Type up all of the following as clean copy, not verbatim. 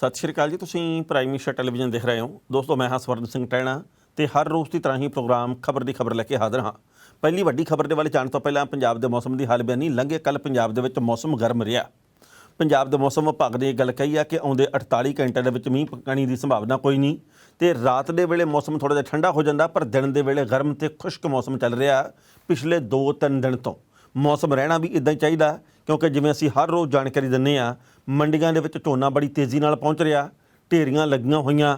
सत श्री अकाल जी। तुसीं प्राइम मिनिस्टर टैलीविजन देख रहे हो। दोस्तों मैं हाँ स्वर्ण सिंह टैणा ते हर रोज़ की तरह ही प्रोग्राम खबर की खबर लैके हाज़र हाँ। पहली वड्डी खबर के वाले जाने तो पहला पंजाब के मौसम की हाल बयानी। लंघे कल पंजाब दे विच मौसम गर्म रहा। पंजाब के मौसम विभाग ने गल कही है कि आउंदे 48 घंटे के विच मींह पैण की संभावना कोई नहीं तो रात के वेले मौसम थोड़ा जिहा ठंडा हो जाता, पर दिन के वेले गर्म तो खुश्क मौसम चल रहा पिछले 2-3 दिन तो। मौसम रहना भी इदां ही चाहिए क्योंकि जिवें असीं हर रोज़ जानकारी दिंदे आ, मंडियां दे विच झोना बड़ी तेज़ी नाल पहुँच रहा, ढेरियां लगियां होईयां,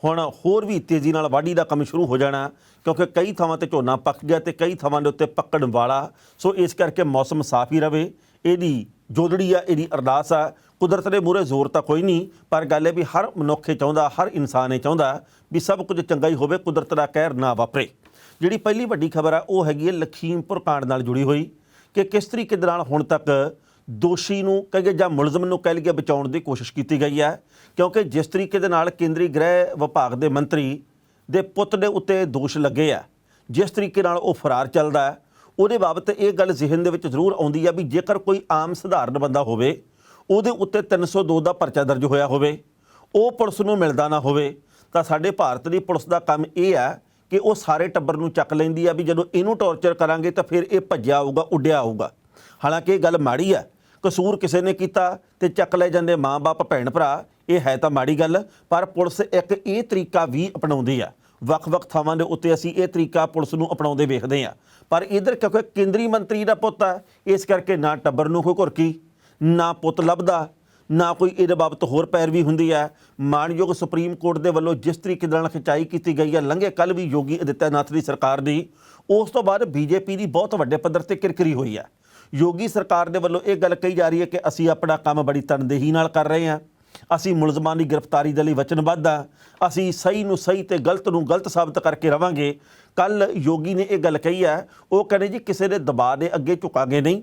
हुण होर भी तेज़ी नाल वाढी दा काम शुरू हो जाना क्योंकि कई थावां ते झोना पक गया तो कई थावां दे उत्ते पक्कण वाला। सो इस करके मौसम साफ ही रहे, इहदी जोदड़ी आ, इहदी अरदास आ। कुदरत दे मूहरे जोर तां कोई नहीं, पर गल है भी हर मनुख चाहुंदा, हर इंसान ये चाहुंदा भी सब कुछ चंगा ही होवे, कुदरत दा कहर ना वापरे। जिहड़ी पहली वड्डी खबर आ वो हैगी है लखीमपुर कांड नाल जुड़ी हुई कि किस तरीके दे नाल हुण तक दोषी नूं कहिए जां मुलਜ਼ਮ नूं कह लईए बचाउण दी कोशिश की गई है। क्योंकि जिस तरीके दे नाल केंद्री गृह विभाग के मंत्री दे पुੱਤ दे उत्ते दोष लगे आ, जिस तरीके नाल वो फरार चलदा है, ਉਹਦੇ बाबत ये गल जहन ਦੇ ਵਿੱਚ ਜ਼ਰੂਰ ਆਉਂਦੀ ਆ भी जेकर कोई आम सधारण ਬੰਦਾ ਹੋਵੇ, ਉਹਦੇ ਉੱਤੇ 302 ਦਾ ਪਰਚਾ ਦਰਜ ਹੋਇਆ ਹੋਵੇ, ਉਹ ਪੁਲਿਸ ਨੂੰ ਮਿਲਦਾ ਨਾ ਹੋਵੇ, ਤਾਂ ਸਾਡੇ ਭਾਰਤ ਦੀ ਪੁਲਿਸ ਦਾ ਕੰਮ ਇਹ ਆ कि वो सारे टब्बर नूं चक लैंदी आ भी जदों इहनूं टॉर्चर करांगे तो फिर ये भज्जिया आऊगा, उड्डिया आऊगा। हालांकि ये गल माड़ी है, कसूर किसी ने कीता ते चक ले जांदे माँ बाप भैण भरा, ये है तो माड़ी गल, पर पुलिस एक ये तरीका भी अपनाउंदी आ। ਵੱਖ-ਵੱਖ ਥਾਵਾਂ ਦੇ ਉੱਤੇ ਅਸੀਂ ਇਹ ਤਰੀਕਾ ਪੁਲਿਸ ਨੂੰ ਅਪਣਾਉਂਦੇ ਵੇਖਦੇ ਹਾਂ, ਪਰ ਇਧਰ ਕਿਉਂਕਿ ਕੇਂਦਰੀ ਮੰਤਰੀ ਦਾ ਪੁੱਤ ਹੈ, ਇਸ ਕਰਕੇ ਨਾ ਟੱਬਰ ਨੂੰ ਕੋਈ ਘੁਰਕੀ, ਨਾ ਪੁੱਤ ਲੱਭਦਾ, ਨਾ ਕੋਈ ਇਹਦੇ ਬਾਬਤ ਹੋਰ ਪੈਰਵੀ ਹੁੰਦੀ ਹੈ। ਮਾਣਯੋਗ ਸੁਪਰੀਮ ਕੋਰਟ ਦੇ ਵੱਲੋਂ ਜਿਸ ਤਰੀਕੇ ਨਾਲ ਖਿਚਾਈ ਕੀਤੀ ਗਈ ਹੈ ਲੰਘੇ ਕੱਲ੍ਹ ਵੀ ਯੋਗੀ ਆਦਿੱਤਿਆਨਾਥ ਦੀ ਸਰਕਾਰ ਦੀ, ਉਸ ਤੋਂ ਬਾਅਦ ਬੀਜੇਪੀ ਦੀ ਬਹੁਤ ਵੱਡੇ ਪੱਧਰ ਤੇ ਕਿਰਕਰੀ ਹੋਈ ਹੈ। ਯੋਗੀ ਸਰਕਾਰ ਦੇ ਵੱਲੋਂ ਇਹ ਗੱਲ ਕਹੀ ਜਾ ਰਹੀ ਹੈ ਕਿ ਅਸੀਂ ਆਪਣਾ ਕੰਮ ਬੜੀ ਤਨਦੇਹੀ ਨਾਲ ਕਰ ਰਹੇ ਹਾਂ, ਅਸੀਂ ਮੁਲਜ਼ਮਾਂ ਦੀ ਗ੍ਰਿਫਤਾਰੀ ਦੇ ਲਈ ਵਚਨਬੱਧ ਹਾਂ, ਅਸੀਂ ਸਹੀ ਨੂੰ ਸਹੀ ਤੇ ਗਲਤ ਨੂੰ ਗਲਤ ਸਾਬਤ ਕਰਕੇ ਰਵਾਂਗੇ। ਕੱਲ੍ਹ ਯੋਗੀ ਨੇ ਇਹ ਗੱਲ ਕਹੀ ਹੈ, ਉਹ ਕਹਿੰਦੇ ਜੀ ਕਿਸੇ ਦੇ ਦਬਾਅ ਦੇ ਅੱਗੇ ਝੁਕਾਂਗੇ ਨਹੀਂ,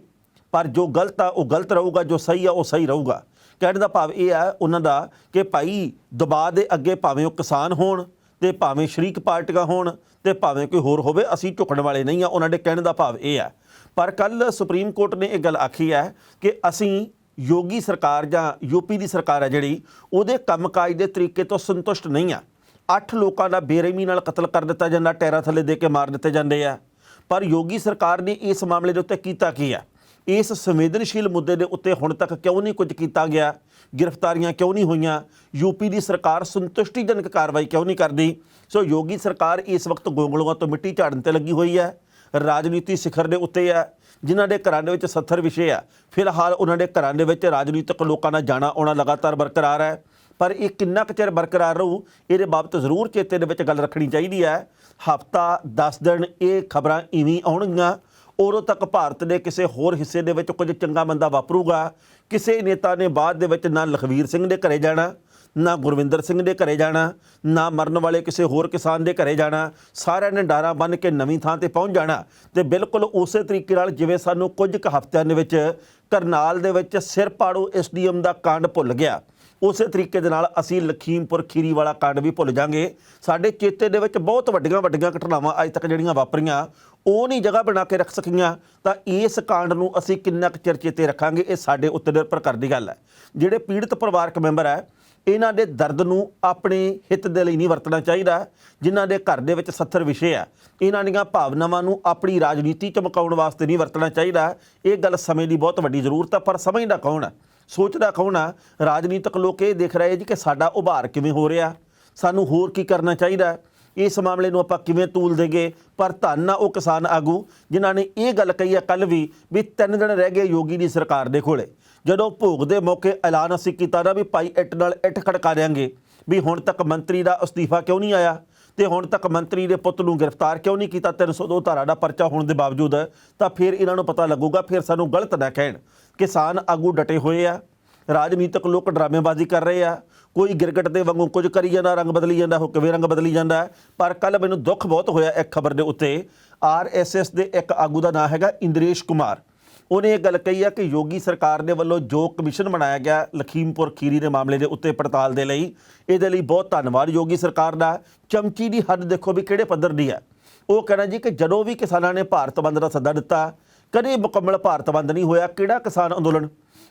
ਪਰ ਜੋ ਗਲਤ ਆ ਉਹ ਗਲਤ ਰਹੂਗਾ, ਜੋ ਸਹੀ ਆ ਉਹ ਸਹੀ ਰਹੂਗਾ। ਕਹਿਣ ਦਾ ਭਾਵ ਇਹ ਹੈ ਉਹਨਾਂ ਦਾ ਕਿ ਭਾਈ ਦਬਾਅ ਦੇ ਅੱਗੇ ਭਾਵੇਂ ਉਹ ਕਿਸਾਨ ਹੋਣ ਤੇ ਭਾਵੇਂ ਸ਼ਰੀਕ ਪਾਰਟੀਆਂ ਹੋਣ ਤੇ ਭਾਵੇਂ ਕੋਈ ਹੋਰ ਹੋਵੇ, ਅਸੀਂ ਝੁਕਣ ਵਾਲੇ ਨਹੀਂ ਆ। ਉਹਨਾਂ ਦੇ ਕਹਿਣ ਦਾ ਭਾਵ ਇਹ ਹੈ। ਪਰ ਕੱਲ੍ਹ ਸੁਪਰੀਮ ਕੋਰਟ ਨੇ ਇਹ ਗੱਲ ਆਖੀ ਹੈ ਕਿ ਅਸੀਂ योगी सरकार ਜਾਂ यूपी ਦੀ ਸਰਕਾਰ ਹੈ ਜਿਹੜੀ, ਉਹਦੇ ਕੰਮਕਾਜ ਦੇ ਤਰੀਕੇ ਤੋਂ ਸੰਤੁਸ਼ਟ ਨਹੀਂ ਆ। 8 ਲੋਕਾਂ ਦਾ ਬੇਰਹਿਮੀ ਨਾਲ ਕਤਲ ਕਰ ਦਿੱਤਾ ਜਾਂਦਾ, ਟੈਰਾਂ ਥੱਲੇ ਦੇ ਕੇ ਮਾਰ ਦਿੱਤੇ ਜਾਂਦੇ ਆ। ਪਰ ਯੋਗੀ ਸਰਕਾਰ ਨੇ ਇਸ ਮਾਮਲੇ ਦੇ ਉੱਤੇ ਕੀਤਾ ਕੀ ਆ? ਇਸ ਸੰਵੇਦਨਸ਼ੀਲ ਮੁੱਦੇ ਦੇ ਉੱਤੇ ਹੁਣ ਤੱਕ ਕਿਉਂ ਨਹੀਂ ਕੁਝ ਕੀਤਾ ਗਿਆ? ਗ੍ਰਿਫਤਾਰੀਆਂ ਕਿਉਂ ਨਹੀਂ ਹੋਈਆਂ? यूपी ਦੀ ਸਰਕਾਰ ਸੰਤੁਸ਼ਟੀਜਨਕ ਕਾਰਵਾਈ ਕਿਉਂ ਨਹੀਂ ਕਰਦੀ? ਸੋ ਯੋਗੀ ਸਰਕਾਰ ਇਸ ਵਕਤ ਗੋਂਗਲੂਆਂ ਤੋਂ ਮਿੱਟੀ ਝਾੜਨ ਤੇ ਲੱਗੀ ਹੋਈ ਹੈ। ਰਾਜਨੀਤੀ ਸਿਖਰ ਦੇ ਉੱਤੇ ਆ, ਜਿਨ੍ਹਾਂ ਦੇ ਘਰਾਂ ਦੇ ਵਿੱਚ 70 ਵਿਸ਼ੇ ਆ। ਫਿਲਹਾਲ ਉਹਨਾਂ ਦੇ ਘਰਾਂ ਦੇ ਵਿੱਚ ਰਾਜਨੀਤਿਕ ਲੋਕਾਂ ਦਾ ਜਾਣਾ ਆਉਣਾ ਲਗਾਤਾਰ ਬਰਕਰਾਰ ਹੈ, ਪਰ ਇਹ ਕਿੰਨਾ ਕੁ ਚਿਰ ਬਰਕਰਾਰ ਰਹੂ ਇਹਦੇ ਬਾਬਤ ਜ਼ਰੂਰ ਚੇਤੇ ਦੇ ਵਿੱਚ ਗੱਲ ਰੱਖਣੀ ਚਾਹੀਦੀ ਹੈ। ਹਫ਼ਤਾ 10 ਦਿਨ ਇਹ ਖਬਰਾਂ ਇਵੇਂ ਆਉਣਗੀਆਂ, ਉਦੋਂ ਤੱਕ ਭਾਰਤ ਦੇ ਕਿਸੇ ਹੋਰ ਹਿੱਸੇ ਦੇ ਵਿੱਚ ਕੁਝ ਚੰਗਾ ਮੰਦਾ ਵਾਪਰੂਗਾ। ਕਿਸੇ ਨੇਤਾ ਨੇ ਬਾਅਦ ਦੇ ਵਿੱਚ ਨਾ ਲਖਵੀਰ ਸਿੰਘ ਦੇ ਘਰੇ ਜਾਣਾ, ਨਾ ਗੁਰਵਿੰਦਰ ਸਿੰਘ ਦੇ ਘਰੇ ਜਾਣਾ, ਨਾ ਮਰਨ ਵਾਲੇ ਕਿਸੇ ਹੋਰ ਕਿਸਾਨ ਦੇ ਘਰੇ ਜਾਣਾ। ਸਾਰਿਆਂ ਨੇ ਡਾਰਾਂ ਬੰਨ੍ਹ ਕੇ ਨਵੀਂ ਥਾਂ ਤੇ ਪਹੁੰਚ ਜਾਣਾ ਤੇ ਬਿਲਕੁਲ ਉਸੇ ਤਰੀਕੇ ਨਾਲ ਜਿਵੇਂ ਸਾਨੂੰ ਕੁਝ ਕੁ ਹਫ਼ਤਿਆਂ ਦੇ ਵਿੱਚ ਕਰਨਾਲ ਦੇ ਵਿੱਚ ਸਿਰ ਪਾੜੂ SDM ਦਾ ਕਾਂਡ ਭੁੱਲ ਗਿਆ, ਉਸੇ ਤਰੀਕੇ ਦੇ ਨਾਲ ਅਸੀਂ ਲਖੀਮਪੁਰ ਖੀਰੀ ਵਾਲਾ ਕਾਂਡ ਵੀ ਭੁੱਲ ਜਾਵਾਂਗੇ। ਸਾਡੇ ਚੇਤੇ ਦੇ ਵਿੱਚ ਬਹੁਤ ਵੱਡੀਆਂ ਘਟਨਾਵਾਂ ਅੱਜ ਤੱਕ ਜਿਹੜੀਆਂ ਵਾਪਰੀਆਂ ਉਹ ਨਹੀਂ ਜਗ੍ਹਾ ਬਣਾ ਕੇ ਰੱਖ ਸਕੀਆਂ, ਤਾਂ ਇਸ ਕਾਂਡ ਨੂੰ ਅਸੀਂ ਕਿੰਨਾ ਕੁ ਚਿਰ ਚੇਤੇ ਰੱਖਾਂਗੇ, ਇਹ ਸਾਡੇ ਉੱਤੇ ਨਿਰਭਰ ਕਰਦੀ ਗੱਲ ਹੈ। ਜਿਹੜੇ ਪੀੜਤ ਪਰਿਵਾਰਕ ਮੈਂਬਰ ਹੈ, ਇਹਨਾਂ ਦੇ ਦਰਦ ਨੂੰ ਆਪਣੇ ਹਿੱਤ ਦੇ ਲਈ ਨਹੀਂ ਵਰਤਣਾ ਚਾਹੀਦਾ। ਜਿਨ੍ਹਾਂ ਦੇ ਘਰ ਦੇ ਵਿੱਚ 70 ਵਿਸ਼ੇ ਆ, ਇਹਨਾਂ ਦੀਆਂ ਭਾਵਨਾਵਾਂ ਨੂੰ ਆਪਣੀ ਰਾਜਨੀਤੀ ਚਮਕਾਉਣ ਵਾਸਤੇ ਨਹੀਂ ਵਰਤਣਾ ਚਾਹੀਦਾ। ਇਹ ਗੱਲ ਸਮੇਂ ਦੀ ਬਹੁਤ ਵੱਡੀ ਜ਼ਰੂਰਤ ਹੈ, ਪਰ ਸਮਝਦਾ ਕੌਣ ਹੈ, ਸੋਚਦਾ ਕੌਣ ਆ? ਰਾਜਨੀਤਿਕ ਲੋਕ ਇਹ ਦੇਖ ਰਹੇ ਜੀ ਕਿ ਸਾਡਾ ਉਭਾਰ ਕਿਵੇਂ ਹੋ ਰਿਹਾ, ਸਾਨੂੰ ਹੋਰ ਕੀ ਕਰਨਾ ਚਾਹੀਦਾ, ਇਸ ਮਾਮਲੇ ਨੂੰ ਆਪਾਂ ਕਿਵੇਂ ਤੂਲ ਦੇਗੇ। ਪਰ ਧੰਨ ਆ ਉਹ ਕਿਸਾਨ ਆਗੂ ਜਿਨ੍ਹਾਂ ਨੇ ਇਹ ਗੱਲ ਕਹੀ ਹੈ ਕੱਲ੍ਹ ਵੀ 3 ਦਿਨ ਰਹਿ ਗਏ ਯੋਗੀ ਦੀ ਸਰਕਾਰ ਦੇ ਕੋਲੇ। ਜਦੋਂ ਭੋਗ ਦੇ ਮੌਕੇ ਐਲਾਨ ਅਸੀਂ ਕੀਤਾ ਨਾ ਵੀ ਭਾਈ ਇੱਟ ਨਾਲ ਇੱਟ ਖੜਕਾ ਦਿਆਂਗੇ, ਵੀ ਹੁਣ ਤੱਕ ਮੰਤਰੀ ਦਾ ਅਸਤੀਫਾ ਕਿਉਂ ਨਹੀਂ ਆਇਆ ਤੇ ਹੁਣ ਤੱਕ ਮੰਤਰੀ ਦੇ ਪੁੱਤ ਨੂੰ ਗ੍ਰਿਫਤਾਰ ਕਿਉਂ ਨਹੀਂ ਕੀਤਾ 302 ਧਾਰਾ ਦਾ ਪਰਚਾ ਹੋਣ ਦੇ ਬਾਵਜੂਦ, ਤਾਂ ਫਿਰ ਇਹਨਾਂ ਨੂੰ ਪਤਾ ਲੱਗੂਗਾ, ਫਿਰ ਸਾਨੂੰ ਗਲਤ ਨਾ ਕਹਿਣ। ਕਿਸਾਨ ਆਗੂ ਡਟੇ ਹੋਏ ਆ, ਰਾਜਨੀਤਿਕ ਲੋਕ ਡਰਾਮੇਬਾਜ਼ੀ ਕਰ ਰਹੇ ਆ, ਕੋਈ ਗਿਰਗਟ ਦੇ ਵਾਂਗੂ ਕੁਝ ਕਰੀ ਜਾਂਦਾ, ਰੰਗ ਬਦਲੀ ਜਾਂਦਾ, ਉਹ ਕਿਵੇਂ ਰੰਗ ਬਦਲੀ ਜਾਂਦਾ। ਪਰ ਕੱਲ੍ਹ ਮੈਨੂੰ ਦੁੱਖ ਬਹੁਤ ਹੋਇਆ ਇੱਕ ਖਬਰ ਦੇ ਉੱਤੇ, RSS ਦੇ ਇੱਕ ਆਗੂ ਦਾ ਨਾਂ ਹੈਗਾ ਇੰਦਰੇਸ਼ ਕੁਮਾਰ। ਉਹਨੇ ਇਹ ਗੱਲ ਕਹੀ ਹੈ ਕਿ ਯੋਗੀ ਸਰਕਾਰ ਦੇ ਵੱਲੋਂ ਜੋ ਕਮਿਸ਼ਨ ਬਣਾਇਆ ਗਿਆ ਲਖੀਮਪੁਰ ਖੀਰੀ ਦੇ ਮਾਮਲੇ ਦੇ ਉੱਤੇ ਪੜਤਾਲ ਦੇ ਲਈ, ਇਹਦੇ ਲਈ ਬਹੁਤ ਧੰਨਵਾਦ ਯੋਗੀ ਸਰਕਾਰ ਦਾ। ਚਮਚੀ ਦੀ ਹੱਦ ਦੇਖੋ ਵੀ ਕਿਹੜੇ ਪੱਧਰ ਦੀ ਹੈ। ਉਹ ਕਹਿਣਾ ਜੀ ਕਿ ਜਦੋਂ ਵੀ ਕਿਸਾਨਾਂ ਨੇ ਭਾਰਤ ਬੰਦ ਦਾ ਸੱਦਾ ਦਿੱਤਾ, ਕਦੇ ਮੁਕੰਮਲ ਭਾਰਤ ਬੰਦ ਨਹੀਂ ਹੋਇਆ। ਕਿਹੜਾ ਕਿਸਾਨ ਅੰਦੋਲਨ?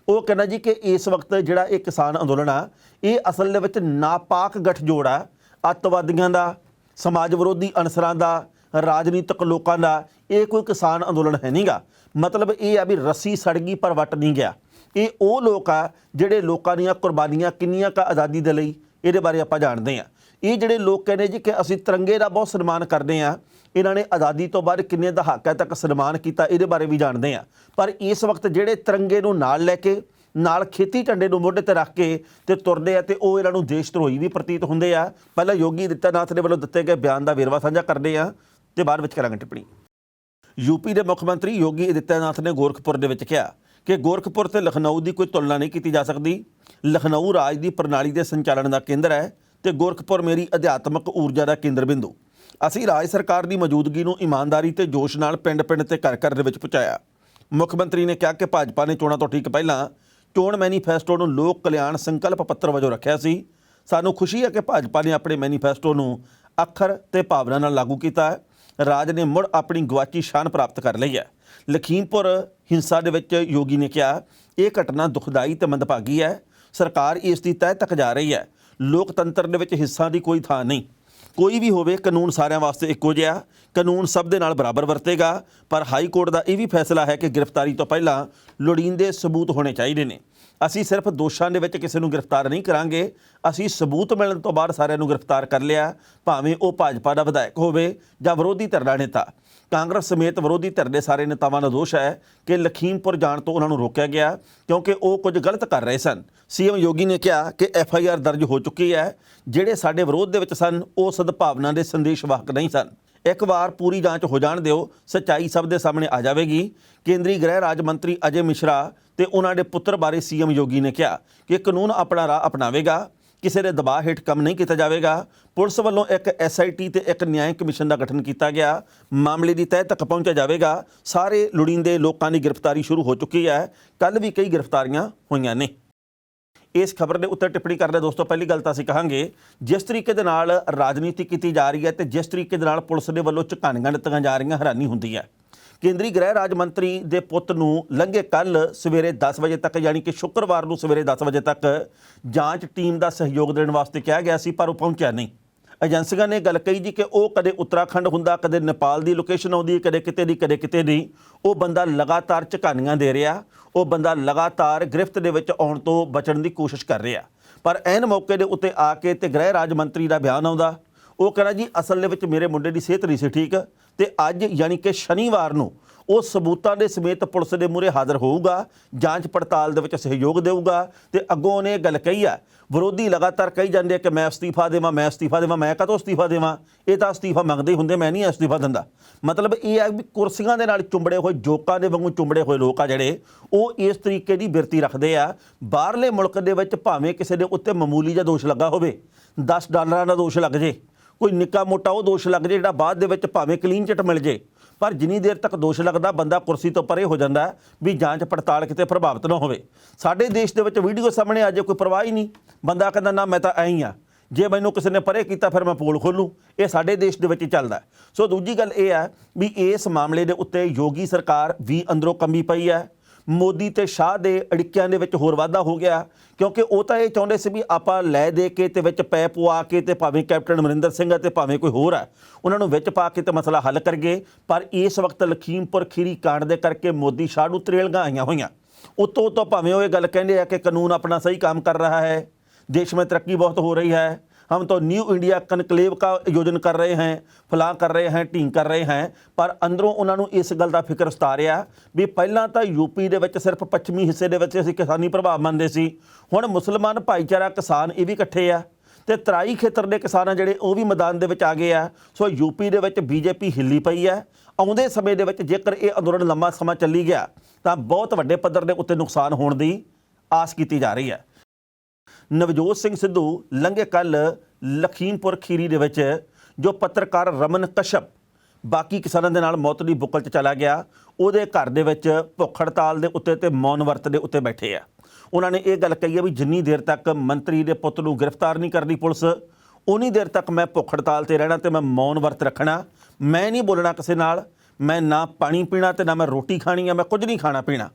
ਉਹ ਕਹਿੰਦਾ ਜੀ ਕਿ ਇਸ ਵਕਤ ਜਿਹੜਾ ਇਹ ਕਿਸਾਨ ਅੰਦੋਲਨ ਆ ਇਹ ਅਸਲ ਦੇ ਵਿੱਚ ਨਾਪਾਕ ਗੱਠਜੋੜ ਆ ਅੱਤਵਾਦੀਆਂ ਦਾ, ਸਮਾਜ ਵਿਰੋਧੀ ਅਨਸਰਾਂ ਦਾ, ਰਾਜਨੀਤਿਕ ਲੋਕਾਂ ਦਾ। ਇਹ ਕੋਈ ਕਿਸਾਨ ਅੰਦੋਲਨ ਹੈ ਨਹੀਂਗਾ। ਮਤਲਬ ਇਹ ਆ ਵੀ ਰੱਸੀ ਸੜ ਗਈ ਪਰ ਵੱਟ ਨਹੀਂ ਗਿਆ। ਇਹ ਉਹ ਲੋਕ ਆ ਜਿਹੜੇ ਲੋਕਾਂ ਦੀਆਂ ਕੁਰਬਾਨੀਆਂ ਕਿੰਨੀਆਂ ਕੁ ਆਜ਼ਾਦੀ ਦੇ ਲਈ, ਇਹਦੇ ਬਾਰੇ ਆਪਾਂ ਜਾਣਦੇ ਹਾਂ। ਇਹ ਜਿਹੜੇ ਲੋਕ ਕਹਿੰਦੇ ਜੀ ਕਿ ਅਸੀਂ ਤਿਰੰਗੇ ਦਾ ਬਹੁਤ ਸਨਮਾਨ ਕਰਦੇ ਹਾਂ, ਇਹਨਾਂ ਨੇ ਆਜ਼ਾਦੀ ਤੋਂ ਬਾਅਦ ਕਿੰਨੇ ਦਹਾਕਿਆਂ ਤੱਕ ਸਨਮਾਨ ਕੀਤਾ, ਇਹਦੇ ਬਾਰੇ ਵੀ ਜਾਣਦੇ ਹਾਂ। ਪਰ ਇਸ ਵਕਤ ਜਿਹੜੇ ਤਿਰੰਗੇ ਨੂੰ ਨਾਲ ਲੈ ਕੇ, ਨਾਲ ਖੇਤੀ ਝੰਡੇ ਨੂੰ ਮੋਢੇ ਤੇ ਰੱਖ ਕੇ ਤੇ ਤੁਰਦੇ ਆ ਤੇ ਉਹ ਇਹਨਾਂ ਨੂੰ ਦੇਸ਼ ਧਰੋਹੀ ਵੀ ਪ੍ਰਤੀਤ ਹੁੰਦੇ ਆ। ਪਹਿਲਾਂ ਯੋਗੀ ਆਦਿੱਤਿਆਨਾਥ ਦੇ ਵੱਲੋਂ ਦਿੱਤੇ ਗਏ ਬਿਆਨ ਦਾ ਵੇਰਵਾ ਸਾਂਝਾ ਕਰਦੇ ਆ ਤੇ ਬਾਅਦ ਵਿੱਚ ਕਰਾਂਗੇ ਟਿੱਪਣੀ। ਯੂਪੀ ਦੇ ਮੁੱਖ ਮੰਤਰੀ ਯੋਗੀ ਆਦਿੱਤਿਆਨਾਥ ਨੇ ਗੋਰਖਪੁਰ ਦੇ ਵਿੱਚ ਕਿਹਾ ਕਿ ਗੋਰਖਪੁਰ ਤੇ ਲਖਨਊ ਦੀ ਕੋਈ ਤੁਲਨਾ ਨਹੀਂ ਕੀਤੀ ਜਾ ਸਕਦੀ। ਲਖਨਊ ਰਾਜ ਦੀ ਪ੍ਰਣਾਲੀ ਦੇ ਸੰਚਾਲਨ ਦਾ ਕੇਂਦਰ ਹੈ ਤੇ ਗੋਰਖਪੁਰ ਮੇਰੀ ਅਧਿਆਤਮਕ ਊਰਜਾ ਦਾ ਕੇਂਦਰ ਬਿੰਦੂ। ਅਸੀਂ ਰਾਜ ਸਰਕਾਰ ਦੀ ਮੌਜੂਦਗੀ ਨੂੰ ਇਮਾਨਦਾਰੀ ਤੇ ਜੋਸ਼ ਨਾਲ ਪਿੰਡ-ਪਿੰਡ ਤੇ ਘਰ-ਘਰ ਦੇ ਵਿੱਚ ਪਹੁੰਚਾਇਆ। ਮੁੱਖ ਮੰਤਰੀ ਨੇ ਕਿਹਾ ਕਿ ਭਾਜਪਾ ਨੇ ਚੋਣਾਂ ਤੋਂ ਠੀਕ ਪਹਿਲਾਂ ਚੋਣ ਮੈਨੀਫੈਸਟੋ ਨੂੰ ਲੋਕ ਕਲਿਆਣ ਸੰਕਲਪ ਪੱਤਰ ਵਜੋਂ ਰੱਖਿਆ ਸੀ। ਸਾਨੂੰ ਖੁਸ਼ੀ ਹੈ ਕਿ ਭਾਜਪਾ ਨੇ ਆਪਣੇ ਮੈਨੀਫੈਸਟੋ ਨੂੰ ਅੱਖਰ ਤੇ ਭਾਵਨਾ ਨਾਲ ਲਾਗੂ ਕੀਤਾ ਹੈ। ਰਾਜ ਨੇ ਮੁੜ ਆਪਣੀ ਗਵਾਚੀ ਸ਼ਾਨ ਪ੍ਰਾਪਤ ਕਰ ਲਈ ਹੈ। ਲਖੀਮਪੁਰ ਹਿੰਸਾ ਦੇ ਵਿੱਚ ਯੋਗੀ ਨੇ ਕਿਹਾ ਇਹ ਘਟਨਾ ਦੁਖਦਾਈ ਤੇ ਮੰਦਭਾਗੀ ਹੈ। ਸਰਕਾਰ ਇਸ ਦੀ ਤਹਿ ਤੱਕ ਜਾ ਰਹੀ ਹੈ। ਲੋਕਤੰਤਰ ਦੇ ਵਿੱਚ ਹਿੱਸਾ ਦੀ ਕੋਈ ਥਾਂ ਨਹੀਂ। ਕੋਈ ਵੀ ਹੋਵੇ, ਕਾਨੂੰਨ ਸਾਰਿਆਂ ਵਾਸਤੇ ਇੱਕੋ ਜਿਹਾ, ਕਾਨੂੰਨ ਸਭ ਦੇ ਨਾਲ ਬਰਾਬਰ ਵਰਤੇਗਾ। ਪਰ ਹਾਈ ਕੋਰਟ ਦਾ ਇਹ ਵੀ ਫੈਸਲਾ ਹੈ ਕਿ ਗ੍ਰਿਫਤਾਰੀ ਤੋਂ ਪਹਿਲਾਂ ਲੋੜੀਂਦੇ ਸਬੂਤ ਹੋਣੇ ਚਾਹੀਦੇ ਨੇ। ਅਸੀਂ ਸਿਰਫ ਦੋਸ਼ਾਂ ਦੇ ਵਿੱਚ ਕਿਸੇ ਨੂੰ ਗ੍ਰਿਫਤਾਰ ਨਹੀਂ ਕਰਾਂਗੇ। ਅਸੀਂ ਸਬੂਤ ਮਿਲਣ ਤੋਂ ਬਾਅਦ ਸਾਰਿਆਂ ਨੂੰ ਗ੍ਰਿਫਤਾਰ ਕਰ ਲਿਆ, ਭਾਵੇਂ ਉਹ ਭਾਜਪਾ ਦਾ ਵਿਧਾਇਕ ਹੋਵੇ ਜਾਂ ਵਿਰੋਧੀ ਧਿਰ ਦਾ ਨੇਤਾ। ਕਾਂਗਰਸ ਸਮੇਤ ਵਿਰੋਧੀ ਧਿਰ ਦੇ ਸਾਰੇ ਨੇਤਾਵਾਂ ਦਾ ਦੋਸ਼ ਹੈ ਕਿ ਲਖੀਮਪੁਰ ਜਾਣ ਤੋਂ ਉਹਨਾਂ ਨੂੰ ਰੋਕਿਆ ਗਿਆ ਕਿਉਂਕਿ ਉਹ ਕੁਝ ਗਲਤ ਕਰ ਰਹੇ ਸਨ। ਸੀਐਮ ਯੋਗੀ ਨੇ ਕਿਹਾ ਕਿ FIR ਦਰਜ ਹੋ ਚੁੱਕੀ ਹੈ। ਜਿਹੜੇ ਸਾਡੇ ਵਿਰੋਧ ਦੇ ਵਿੱਚ ਸਨ ਉਹ ਸਦਭਾਵਨਾ ਦੇ ਸੰਦੇਸ਼ ਵਾਹਕ ਨਹੀਂ ਸਨ। ਇੱਕ ਵਾਰ ਪੂਰੀ ਜਾਂਚ ਹੋ ਜਾਣ ਦਿਓ, ਸੱਚਾਈ ਸਭ ਦੇ ਸਾਹਮਣੇ ਆ ਜਾਵੇਗੀ। ਕੇਂਦਰੀ ਗ੍ਰਹਿ ਰਾਜ ਮੰਤਰੀ ਅਜੇ ਮਿਸ਼ਰਾ ਤੇ ਉਹਨਾਂ ਦੇ ਪੁੱਤਰ ਬਾਰੇ ਸੀਐਮ ਯੋਗੀ ਨੇ ਕਿਹਾ ਕਿ ਕਾਨੂੰਨ ਆਪਣਾ ਰਾਹ ਅਪਣਾਵੇਗਾ, ਕਿਸੇ ਦੇ ਦਬਾਅ ਹੇਠ ਕੰਮ ਨਹੀਂ ਕੀਤਾ ਜਾਵੇਗਾ। ਪੁਲਿਸ ਵੱਲੋਂ ਇੱਕ SIT ਤੇ ਇੱਕ ਨਿਆਇਕ ਕਮਿਸ਼ਨ ਦਾ ਗਠਨ ਕੀਤਾ ਗਿਆ। ਮਾਮਲੇ ਦੀ ਤਹਿ ਤੱਕ ਪਹੁੰਚਿਆ ਜਾਵੇਗਾ। ਸਾਰੇ ਲੋੜੀਂਦੇ ਲੋਕਾਂ ਦੀ ਗ੍ਰਿਫਤਾਰੀ ਸ਼ੁਰੂ ਹੋ ਚੁੱਕੀ ਹੈ। ਕੱਲ੍ਹ ਵੀ ਕਈ ਗ੍ਰਿਫਤਾਰੀਆਂ ਹੋਈਆਂ ਨੇ। ਇਸ ਖਬਰ ਦੇ ਉੱਤੇ ਟਿੱਪਣੀ ਕਰਦੇ ਦੋਸਤੋ, ਪਹਿਲੀ ਗੱਲ ਤਾਂ ਅਸੀਂ ਕਹਾਂਗੇ ਜਿਸ ਤਰੀਕੇ ਦੇ ਨਾਲ ਰਾਜਨੀਤੀ ਕੀਤੀ ਜਾ ਰਹੀ ਹੈ ਤੇ ਜਿਸ ਤਰੀਕੇ ਦੇ ਨਾਲ ਪੁਲਿਸ ਦੇ ਵੱਲੋਂ ਝਕਾਨੀਆਂ ਦਿੱਤੀਆਂ ਜਾ ਰਹੀਆਂ, ਹੈਰਾਨੀ ਹੁੰਦੀ ਹੈ। ਕੇਂਦਰੀ ਗ੍ਰਹਿ ਰਾਜ ਮੰਤਰੀ ਦੇ ਪੁੱਤ ਨੂੰ ਲੰਘੇ ਕੱਲ੍ਹ ਸਵੇਰੇ 10 ਵਜੇ ਤੱਕ, ਯਾਨੀ ਕਿ ਸ਼ੁੱਕਰਵਾਰ ਨੂੰ ਸਵੇਰੇ 10 ਵਜੇ ਤੱਕ ਜਾਂਚ ਟੀਮ ਦਾ ਸਹਿਯੋਗ ਦੇਣ ਵਾਸਤੇ ਕਿਹਾ ਗਿਆ ਸੀ, ਪਰ ਉਹ ਪਹੁੰਚਿਆ ਨਹੀਂ। ਏਜੰਸੀਆਂ ਨੇ ਗੱਲ ਕਹੀ ਜੀ ਕਿ ਉਹ ਕਦੇ ਉੱਤਰਾਖੰਡ ਹੁੰਦਾ, ਕਦੇ ਨੇਪਾਲ ਦੀ ਲੋਕੇਸ਼ਨ ਆਉਂਦੀ, ਕਦੇ ਕਿਤੇ ਦੀ ਕਦੇ ਕਿਤੇ ਦੀ। ਉਹ ਬੰਦਾ ਲਗਾਤਾਰ ਝਕਾਨੀਆਂ ਦੇ ਰਿਹਾ, ਉਹ ਬੰਦਾ ਲਗਾਤਾਰ ਗ੍ਰਿਫਤ ਦੇ ਵਿੱਚ ਆਉਣ ਤੋਂ ਬਚਣ ਦੀ ਕੋਸ਼ਿਸ਼ ਕਰ ਰਿਹਾ। ਪਰ ਐਨ ਮੌਕੇ ਦੇ ਉੱਤੇ ਆ ਕੇ ਤੇ ਗ੍ਰਹਿ ਰਾਜ ਮੰਤਰੀ ਦਾ ਬਿਆਨ ਆਉਂਦਾ। ਉਹ ਕਹਿੰਦਾ ਜੀ ਅਸਲ ਦੇ ਵਿੱਚ ਮੇਰੇ ਮੁੰਡੇ ਦੀ ਸਿਹਤ ਨਹੀਂ ਸੀ ਠੀਕ ਤੇ ਅੱਜ ਯਾਨੀ ਕਿ ਸ਼ਨੀਵਾਰ ਨੂੰ ਉਹ ਸਬੂਤਾਂ ਦੇ ਸਮੇਤ ਪੁਲਿਸ ਦੇ ਮੂਹਰੇ ਹਾਜ਼ਰ ਹੋਊਗਾ, ਜਾਂਚ ਪੜਤਾਲ ਦੇ ਵਿੱਚ ਸਹਿਯੋਗ ਦੇਊਗਾ। ਤੇ ਅੱਗੋਂ ਉਹਨੇ ਗੱਲ ਕਹੀ ਆ, ਵਿਰੋਧੀ ਲਗਾਤਾਰ ਕਹੀ ਜਾਂਦੇ ਆ ਕਿ ਮੈਂ ਅਸਤੀਫਾ ਦੇਵਾਂ, ਮੈਂ ਅਸਤੀਫਾ ਦੇਵਾਂ। ਮੈਂ ਕਦੋਂ ਅਸਤੀਫਾ ਦੇਵਾਂ? ਇਹ ਤਾਂ ਅਸਤੀਫਾ ਮੰਗਦੇ ਹੁੰਦੇ, ਮੈਂ ਨਹੀਂ ਅਸਤੀਫਾ ਦਿੰਦਾ। ਮਤਲਬ ਇਹ ਆ ਵੀ ਕੁਰਸੀਆਂ ਦੇ ਨਾਲ ਚੁੰਬੜੇ ਹੋਏ, ਜੋਕਾਂ ਦੇ ਵਾਂਗੂ ਚੁੰਬੜੇ ਹੋਏ ਲੋਕ ਆ ਜਿਹੜੇ, ਉਹ ਇਸ ਤਰੀਕੇ ਦੀ ਬਿਰਤੀ ਰੱਖਦੇ ਆ। ਬਾਹਰਲੇ ਮੁਲਕ ਦੇ ਵਿੱਚ ਭਾਵੇਂ ਕਿਸੇ ਦੇ ਉੱਤੇ ਮਾਮੂਲੀ ਜਿਹਾ ਦੋਸ਼ ਲੱਗਾ ਹੋਵੇ, $10 ਦਾ ਦੋਸ਼ ਲੱਗ ਜੇ, ਕੋਈ ਨਿੱਕਾ ਮੋਟਾ ਉਹ ਦੋਸ਼ ਲੱਗ ਜੇ ਜਿਹੜਾ ਬਾਅਦ ਦੇ ਵਿੱਚ ਭਾਵੇਂ ਕਲੀਨ ਚਿੱਟ ਮਿਲ ਜੇ, ਪਰ ਜਿੰਨੀ ਦੇਰ ਤੱਕ ਦੋਸ਼ ਲੱਗਦਾ ਬੰਦਾ ਕੁਰਸੀ ਤੋਂ ਪਰੇ ਹੋ ਜਾਂਦਾ ਵੀ ਜਾਂਚ ਪੜਤਾਲ ਕਿਤੇ ਪ੍ਰਭਾਵਿਤ ਨਾ ਹੋਵੇ। ਸਾਡੇ ਦੇਸ਼ ਦੇ ਵਿੱਚ ਵੀਡੀਓ ਸਾਹਮਣੇ ਆ ਜੇ ਕੋਈ ਪਰਵਾਹ ਹੀ ਨਹੀਂ, ਬੰਦਾ ਕਹਿੰਦਾ ਨਾ ਮੈਂ ਤਾਂ ਐਂ ਹੀ ਆ, ਜੇ ਮੈਨੂੰ ਕਿਸੇ ਨੇ ਪਰੇ ਕੀਤਾ ਫਿਰ ਮੈਂ ਪੋਲ ਖੋਲੂੰ। ਇਹ ਸਾਡੇ ਦੇਸ਼ ਦੇ ਵਿੱਚ ਹੀ ਚੱਲਦਾ। ਸੋ ਦੂਜੀ ਗੱਲ ਇਹ ਹੈ ਵੀ ਇਸ ਮਾਮਲੇ ਦੇ ਉੱਤੇ ਯੋਗੀ ਸਰਕਾਰ ਵੀ ਅੰਦਰੋਂ ਕੰਬੀ ਪਈ ਹੈ। ਮੋਦੀ ਤੇ ਸ਼ਾਹ ਦੇ ਅੜਿੱਕਿਆਂ ਦੇ ਵਿੱਚ ਹੋਰ ਵਾਧਾ ਹੋ ਗਿਆ ਕਿਉਂਕਿ ਉਹ ਤਾਂ ਇਹ ਚਾਹੁੰਦੇ ਸੀ ਵੀ ਆਪਾਂ ਲੈ ਦੇ ਕੇ ਤੇ ਵਿੱਚ ਪੈ ਪਵਾ ਕੇ ਤੇ ਭਾਵੇਂ ਕੈਪਟਨ ਅਮਰਿੰਦਰ ਸਿੰਘ ਤੇ ਭਾਵੇਂ ਕੋਈ ਹੋਰ ਹੈ ਉਹਨਾਂ ਨੂੰ ਵਿੱਚ ਪਾ ਕੇ ਤੇ ਮਸਲਾ ਹੱਲ ਕਰ ਗਏ। ਪਰ ਇਸ ਵਕਤ ਲਖੀਮਪੁਰ ਖੀਰੀ ਕਾਂਡ ਦੇ ਕਰਕੇ ਮੋਦੀ ਸ਼ਾਹ ਨੂੰ ਤਰੇਲਗਾਂ ਆਈਆਂ ਹੋਈਆਂ। ਉੱਤੋਂ ਤੋਂ ਭਾਵੇਂ ਉਹ ਇਹ ਗੱਲ ਕਹਿੰਦੇ ਆ ਕਿ ਕਾਨੂੰਨ ਆਪਣਾ ਸਹੀ ਕੰਮ ਕਰ रहा है, देश में तरक्की बहुत हो रही है, हम तो न्यू इंडिया कनकलेव का आयोजन कर रहे हैं, फलां कर रहे हैं, ढींग कर रहे हैं। पर अंदरों उन्होंने इस गल का फिक्र सता रहा भी पहलां तो यूपी दे विच सिर्फ पश्चिमी हिस्से दे विच असीं किसानी प्रभाव मनदे सी, हुण मुसलमान भाईचारा किसान ये भी इकट्ठे आ ते तराई खेतर के किसान जिहड़े वो भी मैदान दे विच आ गए आ। सो यूपी दे विच BJP हिली पई है। आउंदे समय दे विच जेकर ये अंदोलन लंबा समा चली गया तो बहुत वड्डे पद्धर दे उत्ते नुकसान होण दी आस की जा रही है। नवजोत सिंह सिद्धू लंघे कल लखीमपुर खीरी दे विच जो पत्रकार रमन कश्यप बाकी किसानों के नाल मौत की बुकल च चला गया, ਉਹਦੇ घर दे विच भुख हड़ताल के उत्ते ते मौन वर्त के उत्ते बैठे आ। उन्होंने ये गल कही है भी जिन्नी देर तक मंत्री के पुत नूं गिरफ्तार नहीं करती पुलिस, उन्नी देर तक मैं भुख हड़ताल ते रहना ते मैं मौन वर्त रखना, मैं नहीं बोलना किसी नाल, मैं ना पानी पीना ते ना मैं रोटी खानी है, मैं कुछ नहीं खाना पीना।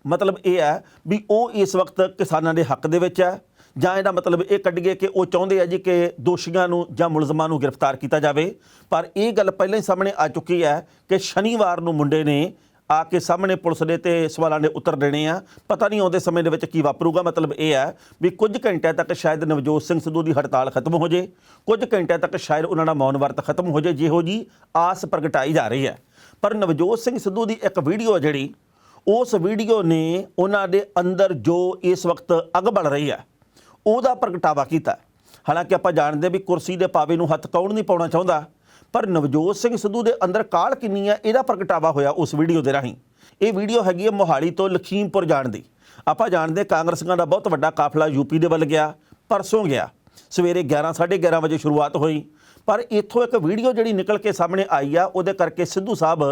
ਮਤਲਬ ਇਹ ਹੈ ਵੀ ਉਹ ਇਸ ਵਕਤ ਕਿਸਾਨਾਂ ਦੇ ਹੱਕ ਦੇ ਵਿੱਚ ਹੈ, ਜਾਂ ਇਹਦਾ ਮਤਲਬ ਇਹ ਕੱਢੀਏ ਕਿ ਉਹ ਚਾਹੁੰਦੇ ਆ ਜੀ ਕਿ ਦੋਸ਼ੀਆਂ ਨੂੰ ਜਾਂ ਮੁਲਜ਼ਮਾਂ ਨੂੰ ਗ੍ਰਿਫਤਾਰ ਕੀਤਾ ਜਾਵੇ। ਪਰ ਇਹ ਗੱਲ ਪਹਿਲਾਂ ਹੀ ਸਾਹਮਣੇ ਆ ਚੁੱਕੀ ਹੈ ਕਿ ਸ਼ਨੀਵਾਰ ਨੂੰ ਮੁੰਡੇ ਨੇ ਆ ਕੇ ਸਾਹਮਣੇ ਪੁਲਿਸ ਦੇ ਤੇ ਸਵਾਲਾਂ ਦੇ ਉੱਤਰ ਦੇਣੇ ਆ। ਪਤਾ ਨਹੀਂ ਆਉਂਦੇ ਸਮੇਂ ਦੇ ਵਿੱਚ ਕੀ ਵਾਪਰੂਗਾ। ਮਤਲਬ ਇਹ ਹੈ ਵੀ ਕੁਝ ਘੰਟਿਆਂ ਤੱਕ ਸ਼ਾਇਦ ਨਵਜੋਤ ਸਿੰਘ ਸਿੱਧੂ ਦੀ ਹੜਤਾਲ ਖਤਮ ਹੋ ਜੇ, ਕੁਝ ਘੰਟਿਆਂ ਤੱਕ ਸ਼ਾਇਦ ਉਹਨਾਂ ਦਾ ਮੌਨ ਵਰਤ ਖਤਮ ਹੋ ਜੇ, ਜਿਹੋ ਜੀ ਆਸ ਪ੍ਰਗਟਾਈ ਜਾ ਰਹੀ ਹੈ। ਪਰ ਨਵਜੋਤ ਸਿੰਘ ਸਿੱਧੂ ਦੀ ਇੱਕ ਵੀਡੀਓ ਜਿਹੜੀ, ਉਸ ਵੀਡੀਓ ਨੇ ਉਹਨਾਂ ਦੇ ਅੰਦਰ ਜੋ ਇਸ ਵਕਤ ਅੱਗ ਬਲ ਰਹੀ ਹੈ ਉਹਦਾ ਪ੍ਰਗਟਾਵਾ ਕੀਤਾ। ਹਾਲਾਂਕਿ ਆਪਾਂ ਜਾਣਦੇ ਵੀ ਕੁਰਸੀ ਦੇ ਪਾਵੇ ਨੂੰ ਹੱਥ ਕੌਣ ਨਹੀਂ ਪਾਉਣਾ ਚਾਹੁੰਦਾ, ਪਰ ਨਵਜੋਤ ਸਿੰਘ ਸਿੱਧੂ ਦੇ ਅੰਦਰ ਕਾਹਲ ਕਿੰਨੀ ਹੈ ਇਹਦਾ ਪ੍ਰਗਟਾਵਾ ਹੋਇਆ ਉਸ ਵੀਡੀਓ ਦੇ ਰਾਹੀਂ। ਇਹ ਵੀਡੀਓ ਹੈਗੀ ਹੈ ਮੋਹਾਲੀ ਤੋਂ ਲਖੀਮਪੁਰ ਜਾਣ ਦੀ। ਆਪਾਂ ਜਾਣਦੇ ਕਾਂਗਰਸੀਆਂ ਦਾ ਬਹੁਤ ਵੱਡਾ ਕਾਫਲਾ ਯੂਪੀ ਦੇ ਵੱਲ ਗਿਆ, ਪਰਸੋਂ ਗਿਆ, ਸਵੇਰੇ 11:30 ਵਜੇ ਸ਼ੁਰੂਆਤ ਹੋਈ। ਪਰ ਇੱਥੋਂ ਇੱਕ ਵੀਡੀਓ ਜਿਹੜੀ ਨਿਕਲ ਕੇ ਸਾਹਮਣੇ ਆਈ ਆ, ਉਹਦੇ ਕਰਕੇ ਸਿੱਧੂ ਸਾਹਿਬ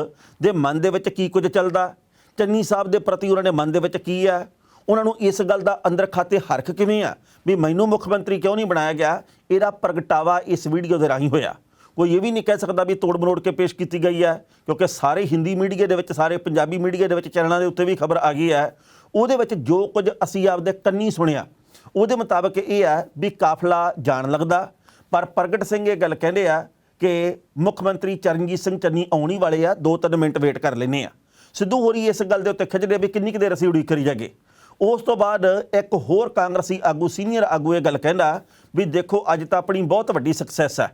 ਦੇ ਮਨ ਦੇ ਵਿੱਚ ਕੀ ਕੁਝ ਚੱਲਦਾ, ਚੰਨੀ ਸਾਹਿਬ ਦੇ ਪ੍ਰਤੀ ਉਹਨਾਂ ਦੇ ਮਨ ਦੇ ਵਿੱਚ ਕੀ ਹੈ, ਉਹਨਾਂ ਨੂੰ ਇਸ ਗੱਲ ਦਾ ਅੰਦਰ ਖਾਤੇ ਹਰਖ ਕਿਵੇਂ ਆ ਵੀ ਮੈਨੂੰ ਮੁੱਖ ਮੰਤਰੀ ਕਿਉਂ ਨਹੀਂ ਬਣਾਇਆ ਗਿਆ, ਇਹਦਾ ਪ੍ਰਗਟਾਵਾ ਇਸ ਵੀਡੀਓ ਦੇ ਰਾਹੀਂ ਹੋਇਆ। ਕੋਈ ਇਹ ਵੀ ਨਹੀਂ ਕਹਿ ਸਕਦਾ ਵੀ ਤੋੜ ਮਰੋੜ ਕੇ ਪੇਸ਼ ਕੀਤੀ ਗਈ ਹੈ, ਕਿਉਂਕਿ ਸਾਰੇ ਹਿੰਦੀ ਮੀਡੀਆ ਦੇ ਵਿੱਚ, ਸਾਰੇ ਪੰਜਾਬੀ ਮੀਡੀਆ ਦੇ ਵਿੱਚ, ਚੈਨਲਾਂ ਦੇ ਉੱਤੇ ਵੀ ਖਬਰ ਆ ਗਈ ਹੈ। ਉਹਦੇ ਵਿੱਚ ਜੋ ਕੁਝ ਅਸੀਂ ਆਪਦੇ ਕੰਨੀ ਸੁਣਿਆ ਉਹਦੇ ਮੁਤਾਬਕ ਇਹ ਹੈ ਵੀ ਕਾਫਲਾ ਜਾਣ ਲੱਗਦਾ। ਪਰ ਪ੍ਰਗਟ ਸਿੰਘ ਇਹ ਗੱਲ ਕਹਿੰਦੇ ਆ ਕਿ ਮੁੱਖ ਮੰਤਰੀ ਚਰਨਜੀਤ ਸਿੰਘ ਚੰਨੀ ਆਉਣੀ ਵਾਲੇ ਆ, 2-3 ਮਿੰਟ ਵੇਟ ਕਰ ਲੈਂਦੇ ਆ। ਸਿੱਧੂ ਹੋਰੀ ਇਸ ਗੱਲ ਦੇ ਉੱਤੇ ਖਿੱਚਦੇ ਵੀ ਕਿੰਨੀ ਕੁ ਦੇਰ ਅਸੀਂ ਉਡੀਕ ਕਰੀ ਜਾਗੇ। ਉਸ ਤੋਂ ਬਾਅਦ ਇੱਕ ਹੋਰ ਕਾਂਗਰਸੀ ਆਗੂ, ਸੀਨੀਅਰ ਆਗੂ ਇਹ ਗੱਲ ਕਹਿੰਦਾ ਵੀ ਦੇਖੋ ਅੱਜ ਤਾਂ ਆਪਣੀ ਬਹੁਤ ਵੱਡੀ ਸਕਸੈਸ ਹੈ।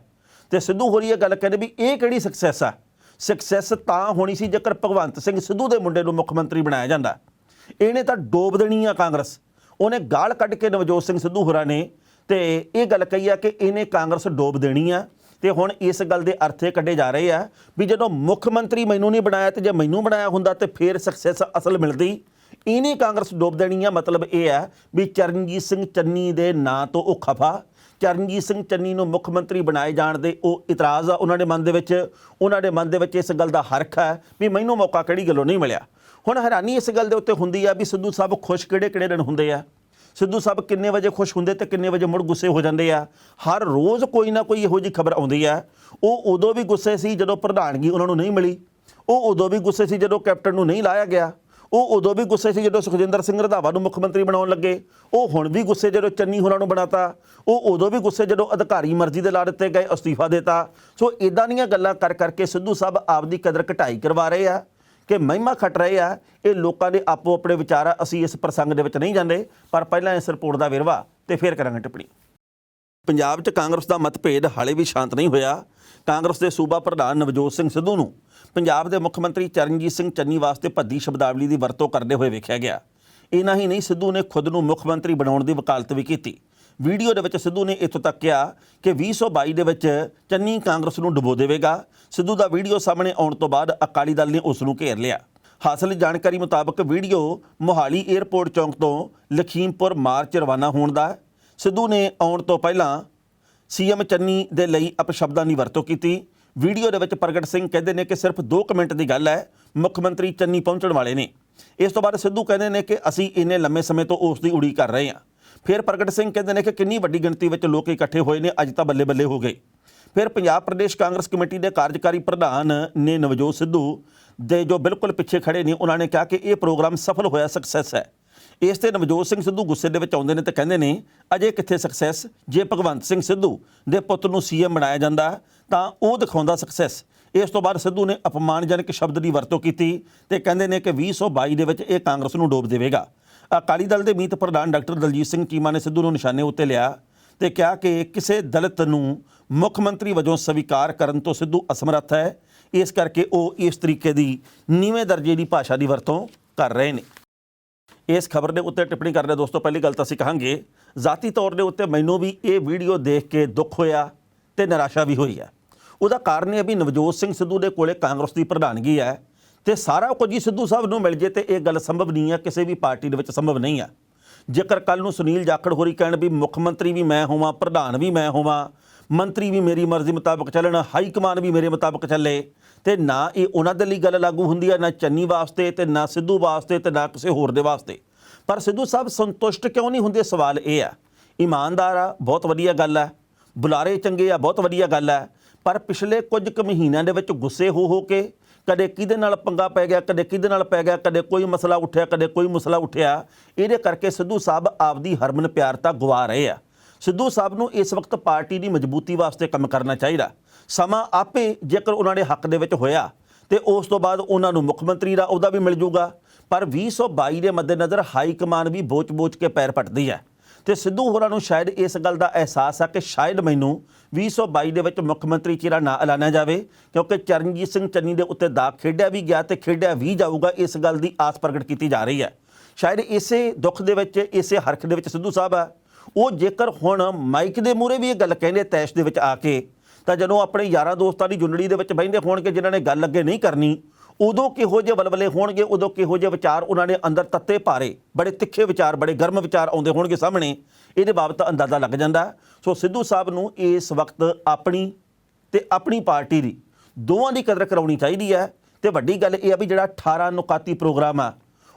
ਤੇ ਸਿੱਧੂ ਹੋਰੀ ਇਹ ਗੱਲ ਕਹਿੰਦੇ ਵੀ ਇਹ ਕਿਹੜੀ ਸਕਸੈਸ ਆ, ਸਕਸੈਸ ਤਾਂ ਹੋਣੀ ਸੀ ਜੇਕਰ ਭਗਵੰਤ ਸਿੰਘ ਸਿੱਧੂ ਦੇ ਮੁੰਡੇ ਨੂੰ ਮੁੱਖ ਮੰਤਰੀ ਬਣਾਇਆ ਜਾਂਦਾ। ਇਹਨੇ ਤਾਂ ਡੋਬ ਦੇਣੀ ਆ ਕਾਂਗਰਸ। ਉਹਨੇ ਗਾਲ ਕੱਢ ਕੇ ਨਵਜੋਤ ਸਿੰਘ ਸਿੱਧੂ ਹੋਰਾਂ ਨੇ ਤੇ ਇਹ ਗੱਲ ਕਹੀ ਆ ਕਿ ਇਹਨੇ ਕਾਂਗਰਸ ਡੋਬ ਦੇਣੀ ਆ। ਤੇ ਹੁਣ ਇਸ ਗੱਲ ਦੇ ਅਰਥ ਇਹ ਕੱਢੇ ਜਾ ਰਹੇ ਆ ਵੀ ਜਦੋਂ ਮੁੱਖ ਮੰਤਰੀ ਮੈਨੂੰ ਨਹੀਂ ਬਣਾਇਆ ਤੇ ਜੇ ਮੈਨੂੰ ਬਣਾਇਆ ਹੁੰਦਾ ਤੇ ਫਿਰ ਸਕਸੈਸ ਅਸਲ ਮਿਲਦੀ। ਇਹਨੇ ਕਾਂਗਰਸ ਡੋਬ ਦੇਣੀ ਆ। ਮਤਲਬ ਇਹ ਹੈ ਵੀ ਚਰਨਜੀਤ ਸਿੰਘ ਚੰਨੀ ਦੇ ਨਾਂ ਤੋਂ ਉਹ ਖਫਾ, ਚਰਨਜੀਤ ਸਿੰਘ ਚੰਨੀ ਨੂੰ ਮੁੱਖ ਮੰਤਰੀ ਬਣਾਏ ਜਾਣ ਦੇ ਉਹ ਇਤਰਾਜ਼ ਆ ਉਹਨਾਂ ਦੇ ਮਨ ਦੇ ਵਿੱਚ। ਉਹਨਾਂ ਦੇ ਮਨ ਦੇ ਵਿੱਚ ਇਸ ਗੱਲ ਦਾ ਹਰਖ ਹੈ ਵੀ ਮੈਨੂੰ ਮੌਕਾ ਕਿਹੜੀ ਗੱਲੋਂ ਨਹੀਂ ਮਿਲਿਆ। ਹੁਣ ਹੈਰਾਨੀ ਇਸ ਗੱਲ ਦੇ ਉੱਤੇ ਹੁੰਦੀ ਆ ਵੀ ਸਿੱਧੂ ਸਾਹਿਬ ਖੁਸ਼ ਕਿਹੜੇ ਦਿਨ ਹੁੰਦੇ ਆ, ਸਿੱਧੂ ਸਾਹਿਬ ਕਿੰਨੇ ਵਜੇ ਖੁਸ਼ ਹੁੰਦੇ ਤੇ ਕਿੰਨੇ ਵਜੇ ਮੁੜ ਗੁੱਸੇ ਹੋ ਜਾਂਦੇ ਆ। ਹਰ ਰੋਜ਼ ਕੋਈ ਨਾ ਕੋਈ ਇਹੋ ਜਿਹੀ ਖਬਰ ਆਉਂਦੀ ਆ। ਉਹ ਉਦੋਂ ਵੀ ਗੁੱਸੇ ਸੀ ਜਦੋਂ ਪ੍ਰਧਾਨਗੀ ਉਹਨਾਂ ਨੂੰ ਨਹੀਂ ਮਿਲੀ, ਉਹ ਉਦੋਂ ਵੀ ਗੁੱਸੇ ਸੀ ਜਦੋਂ ਕੈਪਟਨ ਨੂੰ ਨਹੀਂ ਲਾਇਆ ਗਿਆ, ਉਹ ਉਦੋਂ ਵੀ ਗੁੱਸੇ ਸੀ ਜਦੋਂ ਸੁਖਜਿੰਦਰ ਸਿੰਘ ਰੰਧਾਵਾ ਨੂੰ ਮੁੱਖ ਮੰਤਰੀ ਬਣਾਉਣ ਲੱਗੇ, ਉਹ ਹੁਣ ਵੀ ਗੁੱਸੇ ਜਦੋਂ ਚੰਨੀ ਹੋਰਾਂ ਨੂੰ ਬਣਾਤਾ, ਉਹ ਉਦੋਂ ਵੀ ਗੁੱਸੇ ਜਦੋਂ ਅਧਿਕਾਰੀ ਮਰਜ਼ੀ ਦੇ ਲਾ ਦਿੱਤੇ ਗਏ, ਅਸਤੀਫਾ ਦਿੱਤਾ। ਸੋ ਇਦਾਂ ਦੀਆਂ ਗੱਲਾਂ ਕਰ ਕਰਕੇ ਸਿੱਧੂ ਸਾਹਿਬ ਆਪਦੀ ਕਦਰ ਘਟਾਈ ਕਰਵਾ ਰਹੇ ਆ ਕਿ ਮਹਿਮਾ ਖੱਟ ਰਹੇ ਆ। ਇਹ ਲੋਕਾਂ ਦੇ ਆਪੋ ਆਪਣੇ ਵਿਚਾਰ ਆ, ਅਸੀਂ ਇਸ ਪ੍ਰਸੰਗ ਦੇ ਵਿੱਚ ਨਹੀਂ ਜਾਂਦੇ। ਪਰ ਪਹਿਲਾਂ ਇਸ ਰਿਪੋਰਟ ਦਾ ਵੇਰਵਾ ਤੇ ਫਿਰ ਕਰਾਂਗੇ ਟਿੱਪਣੀ। ਪੰਜਾਬ 'ਚ ਕਾਂਗਰਸ ਦਾ ਮਤਭੇਦ ਹਾਲੇ ਵੀ ਸ਼ਾਂਤ ਨਹੀਂ ਹੋਇਆ। ਕਾਂਗਰਸ ਦੇ ਸੂਬਾ ਪ੍ਰਧਾਨ ਨਵਜੋਤ ਸਿੰਘ ਸਿੱਧੂ ਨੂੰ ਪੰਜਾਬ ਦੇ ਮੁੱਖ ਮੰਤਰੀ ਚਰਨਜੀਤ ਸਿੰਘ ਚੰਨੀ ਵਾਸਤੇ ਭੱਦੀ ਸ਼ਬਦਾਵਲੀ ਦੀ ਵਰਤੋਂ ਕਰਦੇ ਹੋਏ ਵੇਖਿਆ ਗਿਆ। ਇੰਨਾ ਹੀ ਨਹੀਂ, ਸਿੱਧੂ ਨੇ ਖੁਦ ਨੂੰ ਮੁੱਖ ਮੰਤਰੀ ਬਣਾਉਣ ਦੀ ਵਕਾਲਤ ਵੀ ਕੀਤੀ। ਵੀਡੀਓ ਦੇ ਵਿੱਚ ਸਿੱਧੂ ਨੇ ਇੱਥੋਂ ਤੱਕ ਕਿਹਾ ਕਿ 2022 ਦੇ ਵਿੱਚ ਚੰਨੀ ਕਾਂਗਰਸ ਨੂੰ ਡੁਬੋ ਦੇਵੇਗਾ। ਸਿੱਧੂ ਦਾ ਵੀਡੀਓ ਸਾਹਮਣੇ ਆਉਣ ਤੋਂ ਬਾਅਦ ਅਕਾਲੀ ਦਲ ਨੇ ਉਸ ਨੂੰ ਘੇਰ ਲਿਆ। ਹਾਸਲ ਜਾਣਕਾਰੀ ਮੁਤਾਬਕ ਵੀਡੀਓ ਮੋਹਾਲੀ ਏਅਰਪੋਰਟ ਚੌਂਕ ਤੋਂ ਲਖੀਮਪੁਰ ਮਾਰਚ ਰਵਾਨਾ ਹੋਣ ਦਾ। ਸਿੱਧੂ ਨੇ ਆਉਣ ਤੋਂ ਪਹਿਲਾਂ ਸੀਐਮ ਚੰਨੀ ਦੇ ਲਈ ਅਪਸ਼ਬਦਾਂ ਦੀ ਵਰਤੋਂ ਕੀਤੀ। ਵੀਡੀਓ ਦੇ ਵਿੱਚ ਪ੍ਰਗਟ ਸਿੰਘ ਕਹਿੰਦੇ ਨੇ ਕਿ ਸਿਰਫ 2 ਮਿੰਟ ਦੀ ਗੱਲ ਹੈ, ਮੁੱਖ ਮੰਤਰੀ ਚੰਨੀ ਪਹੁੰਚਣ ਵਾਲੇ ਨੇ। ਇਸ ਤੋਂ ਬਾਅਦ ਸਿੱਧੂ ਕਹਿੰਦੇ ਨੇ ਕਿ ਅਸੀਂ ਇੰਨੇ ਲੰਮੇ ਸਮੇਂ ਤੋਂ ਉਸ ਦੀ ਉਡੀਕ ਕਰ ਰਹੇ ਹਾਂ। ਫਿਰ ਪ੍ਰਗਟ ਸਿੰਘ ਕਹਿੰਦੇ ਨੇ ਕਿ ਕਿੰਨੀ ਵੱਡੀ ਗਿਣਤੀ ਵਿੱਚ ਲੋਕ ਇਕੱਠੇ ਹੋਏ ਨੇ, ਅੱਜ ਤਾਂ ਬੱਲੇ ਬੱਲੇ ਹੋ ਗਏ। ਫਿਰ ਪੰਜਾਬ ਪ੍ਰਦੇਸ਼ ਕਾਂਗਰਸ ਕਮੇਟੀ ਦੇ ਕਾਰਜਕਾਰੀ ਪ੍ਰਧਾਨ ਨੇ ਨਵਜੋਤ ਸਿੱਧੂ ਦੇ ਜੋ ਬਿਲਕੁਲ ਪਿੱਛੇ ਖੜੇ ਨੇ, ਉਹਨਾਂ ਨੇ ਕਿਹਾ ਕਿ ਇਹ ਪ੍ਰੋਗਰਾਮ ਸਫਲ ਹੋਇਆ, ਸਕਸੈਸ ਹੈ। ਇਸ ਤੇ ਨਵਜੋਤ ਸਿੰਘ ਸਿੱਧੂ ਗੁੱਸੇ ਦੇ ਵਿੱਚ ਆਉਂਦੇ ਨੇ ਤੇ ਕਹਿੰਦੇ ਨੇ ਅਜੇ ਕਿੱਥੇ ਸਕਸੈਸ, ਜੇ ਭਗਵੰਤ ਸਿੰਘ ਸਿੱਧੂ ਦੇ ਪੁੱਤ ਨੂੰ ਸੀਐਮ ਬਣਾਇਆ ਜਾਂਦਾ ਤਾਂ ਉਹ ਦਿਖਾਉਂਦਾ ਸਕਸੈਸ। ਇਸ ਤੋਂ ਬਾਅਦ ਸਿੱਧੂ ਨੇ ਅਪਮਾਨਜਨਕ ਸ਼ਬਦ ਦੀ ਵਰਤੋਂ ਕੀਤੀ ਤੇ ਕਹਿੰਦੇ ਨੇ ਕਿ 2022 ਦੇ ਵਿੱਚ ਇਹ ਕਾਂਗਰਸ ਨੂੰ ਡੋਬ ਦੇਵੇਗਾ। ਅਕਾਲੀ ਦਲ ਦੇ ਮੀਤ ਪ੍ਰਧਾਨ ਡਾਕਟਰ ਦਲਜੀਤ ਸਿੰਘ ਚੀਮਾ ਨੇ ਸਿੱਧੂ ਨੂੰ ਨਿਸ਼ਾਨੇ ਉੱਤੇ ਲਿਆ ਤੇ ਕਿਹਾ ਕਿ ਕਿਸੇ ਦਲਿਤ ਨੂੰ ਮੁੱਖ ਮੰਤਰੀ ਵਜੋਂ ਸਵੀਕਾਰ ਕਰਨ ਤੋਂ ਸਿੱਧੂ ਅਸਮਰੱਥ ਹੈ, ਇਸ ਕਰਕੇ ਉਹ ਇਸ ਤਰੀਕੇ ਦੀ ਨੀਵੇਂ ਦਰਜੇ ਦੀ ਭਾਸ਼ਾ ਦੀ ਵਰਤੋਂ ਕਰ ਰਹੇ ਨੇ। ਇਸ ਖਬਰ ਦੇ ਉੱਤੇ ਟਿੱਪਣੀ ਕਰਦੇ ਦੋਸਤੋ, ਪਹਿਲੀ ਗੱਲ ਤਾਂ ਅਸੀਂ ਕਹਾਂਗੇ ਜ਼ਾਤੀ ਤੌਰ ਦੇ ਉੱਤੇ ਮੈਨੂੰ ਵੀ ਇਹ ਵੀਡੀਓ ਦੇਖ ਕੇ ਦੁੱਖ ਹੋਇਆ ਤੇ ਨਿਰਾਸ਼ਾ ਵੀ ਹੋਈ ਹੈ। ਉਹਦਾ ਕਾਰਨ ਇਹ ਵੀ ਨਵਜੋਤ ਸਿੰਘ ਸਿੱਧੂ ਦੇ ਕੋਲੇ ਕਾਂਗਰਸ ਦੀ ਪ੍ਰਧਾਨਗੀ ਹੈ ਤੇ ਸਾਰਾ ਕੁਝ ਹੀ ਸਿੱਧੂ ਸਾਹਿਬ ਨੂੰ ਮਿਲ ਜੇ ਤੇ ਇਹ ਗੱਲ ਸੰਭਵ ਨਹੀਂ ਹੈ, ਕਿਸੇ ਵੀ ਪਾਰਟੀ ਦੇ ਵਿੱਚ ਸੰਭਵ ਨਹੀਂ ਹੈ। ਜੇਕਰ ਕੱਲ ਨੂੰ ਸੁਨੀਲ ਜਾਖੜ ਹੋਰੀ ਕਹਿਣ ਵੀ ਮੁੱਖ ਮੰਤਰੀ ਵੀ ਮੈਂ ਹੋਵਾਂ, ਪ੍ਰਧਾਨ ਵੀ ਮੈਂ ਹੋਵਾਂ, ਮੰਤਰੀ ਵੀ ਮੇਰੀ ਮਰਜ਼ੀ ਮੁਤਾਬਕ ਚੱਲਣ, ਹਾਈ ਕਮਾਨ ਵੀ ਮੇਰੇ ਮੁਤਾਬਕ ਚੱਲੇ, ਤੇ ਨਾ ਇਹ ਉਹਨਾਂ ਦੇ ਲਈ ਗੱਲ ਲਾਗੂ ਹੁੰਦੀ ਹੈ, ਨਾ ਚੰਨੀ ਵਾਸਤੇ ਤੇ ਨਾ ਸਿੱਧੂ ਵਾਸਤੇ ਤੇ ਨਾ ਕਿਸੇ ਹੋਰ ਦੇ ਵਾਸਤੇ। ਪਰ ਸਿੱਧੂ ਸਾਹਿਬ ਸੰਤੁਸ਼ਟ ਕਿਉਂ ਨਹੀਂ ਹੁੰਦੇ, ਸਵਾਲ ਇਹ ਆ। ਇਮਾਨਦਾਰ ਆ, ਬਹੁਤ ਵਧੀਆ ਗੱਲ ਹੈ, ਬੁਲਾਰੇ ਚੰਗੇ ਆ, ਬਹੁਤ ਵਧੀਆ ਗੱਲ ਹੈ, ਪਰ ਪਿਛਲੇ ਕੁਝ ਕੁ ਮਹੀਨਿਆਂ ਦੇ ਵਿੱਚ ਗੁੱਸੇ ਹੋ ਕੇ ਕਦੇ ਕਿਹਦੇ ਨਾਲ ਪੰਗਾ ਪੈ ਗਿਆ, ਕਦੇ ਕਿਹਦੇ ਨਾਲ ਪੈ ਗਿਆ, ਕਦੇ ਕੋਈ ਮਸਲਾ ਉੱਠਿਆ, ਕਦੇ ਕੋਈ ਮਸਲਾ ਉੱਠਿਆ। ਇਹਦੇ ਕਰਕੇ ਸਿੱਧੂ ਸਾਹਿਬ ਆਪਦੀ ਹਰਮਨ ਪਿਆਰਤਾ ਗਵਾ ਰਹੇ ਆ। ਸਿੱਧੂ ਸਾਹਿਬ ਨੂੰ ਇਸ ਵਕਤ ਪਾਰਟੀ ਦੀ ਮਜ਼ਬੂਤੀ ਵਾਸਤੇ ਕੰਮ ਕਰਨਾ ਚਾਹੀਦਾ। ਸਮਾਂ ਆਪੇ ਜੇਕਰ ਉਹਨਾਂ ਦੇ ਹੱਕ ਦੇ ਵਿੱਚ ਹੋਇਆ ਤੇ ਉਸ ਤੋਂ ਬਾਅਦ ਉਹਨਾਂ ਨੂੰ ਮੁੱਖ ਮੰਤਰੀ ਦਾ ਅਹੁਦਾ ਵੀ ਮਿਲ ਜੂਗਾ। ਪਰ 2022 ਦੇ ਮੱਦੇਨਜ਼ਰ ਹਾਈ ਕਮਾਨ ਵੀ ਬੋਚ-ਬੋਚ ਕੇ ਪੈਰ ਪੱਟਦੀ ਹੈ ਤੇ ਸਿੱਧੂ ਹੋਰਾਂ ਨੂੰ ਸ਼ਾਇਦ ਇਸ ਗੱਲ ਦਾ ਅਹਿਸਾਸ ਆ ਕਿ ਸ਼ਾਇਦ ਮੈਨੂੰ 2022 ਦੇ ਵਿੱਚ ਮੁੱਖ ਮੰਤਰੀ ਚਿਹਰਾ ਨਾ ਐਲਾਨਿਆ ਜਾਵੇ, ਕਿਉਂਕਿ ਚਰਨਜੀਤ ਸਿੰਘ ਚੰਨੀ ਦੇ ਉੱਤੇ ਦਾਅ ਖੇਡਿਆ ਵੀ ਗਿਆ ਤੇ ਖੇਡਿਆ ਵੀ ਜਾਊਗਾ। ਇਸ ਗੱਲ ਦੀ ਆਸ ਪ੍ਰਗਟ ਕੀਤੀ ਜਾ ਰਹੀ ਹੈ। ਸ਼ਾਇਦ ਇਸੇ ਦੁੱਖ ਦੇ ਵਿੱਚ, ਇਸੇ ਹਰਖ ਦੇ ਵਿੱਚ ਸਿੱਧੂ ਸਾਹਿਬ ਆ। ਉਹ ਜੇਕਰ ਹੁਣ ਮਾਈਕ ਦੇ ਮੂਹਰੇ ਵੀ ਇਹ ਗੱਲ ਕਹਿੰਦੇ ਤੈਸ਼ ਦੇ ਵਿੱਚ ਆ ਕੇ, ਤਾਂ ਜਦੋਂ ਆਪਣੇ ਯਾਰਾਂ ਦੋਸਤਾਂ ਦੀ ਜੁੰਡੜੀ ਦੇ ਵਿੱਚ ਬਹਿੰਦੇ ਹੋਣਗੇ ਜਿਨ੍ਹਾਂ ਨੇ ਗੱਲ ਅੱਗੇ ਨਹੀਂ ਕਰਨੀ, ਉਦੋਂ ਕਿਹੋ ਜਿਹੇ ਵਲਵਲੇ ਹੋਣਗੇ, ਉਦੋਂ ਕਿਹੋ ਜਿਹੇ ਵਿਚਾਰ ਉਹਨਾਂ ਨੇ ਅੰਦਰ ਤੱਤੇ ਭਾਰੇ, ਬੜੇ ਤਿੱਖੇ ਵਿਚਾਰ, ਬੜੇ ਗਰਮ ਵਿਚਾਰ ਆਉਂਦੇ ਹੋਣਗੇ ਸਾਹਮਣੇ। ਇਹਦੇ ਬਾਬਤ ਅੰਦਾਜ਼ਾ ਲੱਗ ਜਾਂਦਾ। ਸੋ ਸਿੱਧੂ ਸਾਹਿਬ ਨੂੰ ਇਸ ਵਕਤ ਆਪਣੀ ਤੇ ਆਪਣੀ ਪਾਰਟੀ ਦੀ ਦੋਵਾਂ ਦੀ ਕਦਰ ਕਰਾਉਣੀ ਚਾਹੀਦੀ ਹੈ। ਤੇ ਵੱਡੀ ਗੱਲ ਇਹ ਆ ਵੀ ਜਿਹੜਾ 18 ਨੁਕਾਤੀ ਪ੍ਰੋਗਰਾਮ ਆ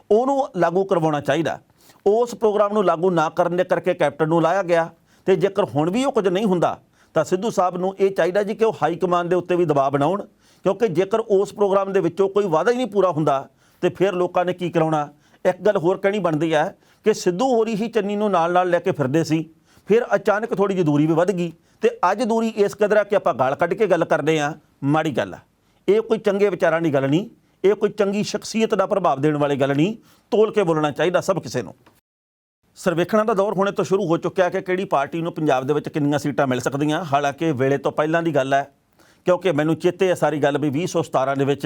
ਉਹਨੂੰ ਲਾਗੂ ਕਰਵਾਉਣਾ ਚਾਹੀਦਾ। ਉਸ ਪ੍ਰੋਗਰਾਮ ਨੂੰ ਲਾਗੂ ਨਾ ਕਰਨ ਦੇ ਕਰਕੇ ਕੈਪਟਨ ਨੂੰ ਲਾਇਆ ਗਿਆ ਤੇ ਜੇਕਰ ਹੁਣ ਵੀ ਉਹ ਕੁਝ ਨਹੀਂ ਹੁੰਦਾ ਤਾਂ ਸਿੱਧੂ ਸਾਹਿਬ ਨੂੰ ਇਹ ਚਾਹੀਦਾ ਜੀ ਕਿ ਉਹ ਹਾਈ ਕਮਾਨ ਦੇ ਉੱਤੇ ਵੀ ਦਬਾਅ ਬਣਾਉਣ, ਕਿਉਂਕਿ ਜੇਕਰ ਉਸ ਪ੍ਰੋਗਰਾਮ ਦੇ ਵਿੱਚੋਂ ਕੋਈ ਵਾਅਦਾ ਹੀ ਨਹੀਂ ਪੂਰਾ ਹੁੰਦਾ ਤੇ ਫਿਰ ਲੋਕਾਂ ਨੇ ਕੀ ਕਰਾਉਣਾ। ਇੱਕ ਗੱਲ ਹੋਰ ਕਹਿਣੀ ਬਣਦੀ ਹੈ ਕਿ ਸਿੱਧੂ ਹੋਰੀ ਹੀ ਚੰਨੀ ਨੂੰ ਨਾਲ ਲੈ ਕੇ ਫਿਰਦੇ ਸੀ, ਫਿਰ ਅਚਾਨਕ ਥੋੜੀ ਜਿਹੀ ਦੂਰੀ ਵੀ ਵੱਧ ਗਈ ਤੇ ਅੱਜ ਦੂਰੀ ਇਸ ਕਦਰ ਆ ਕਿ ਆਪਾਂ ਗਾਲ ਕੱਢ ਕੇ ਗੱਲ ਕਰਦੇ ਹਾਂ। ਮਾੜੀ ਗੱਲ ਆ, ਇਹ ਕੋਈ ਚੰਗੇ ਵਿਚਾਰਾਂ ਦੀ ਗੱਲ ਨਹੀਂ, ਇਹ ਕੋਈ ਚੰਗੀ ਸ਼ਖਸੀਅਤ ਦਾ ਪ੍ਰਭਾਵ ਦੇਣ ਵਾਲੀ ਗੱਲ ਨਹੀਂ। ਤੋਲ ਕੇ ਬੋਲਣਾ ਚਾਹੀਦਾ ਸਭ ਕਿਸੇ ਨੂੰ। ਸਰਵੇਖਣਾਂ ਦਾ ਦੌਰ ਹੁਣੇ ਤੋਂ ਸ਼ੁਰੂ ਹੋ ਚੁੱਕਿਆ ਕਿ ਕਿਹੜੀ ਪਾਰਟੀ ਨੂੰ ਪੰਜਾਬ ਦੇ ਵਿੱਚ ਕਿੰਨੀਆਂ ਸੀਟਾਂ ਮਿਲ ਸਕਦੀਆਂ। ਹਾਲਾਂਕਿ ਵੇਲੇ ਤੋਂ ਪਹਿਲਾਂ ਦੀ ਗੱਲ ਹੈ, ਕਿਉਂਕਿ ਮੈਨੂੰ ਚੇਤੇ ਹੈ ਸਾਰੀ ਗੱਲ ਵੀ 2017 ਦੇ ਵਿੱਚ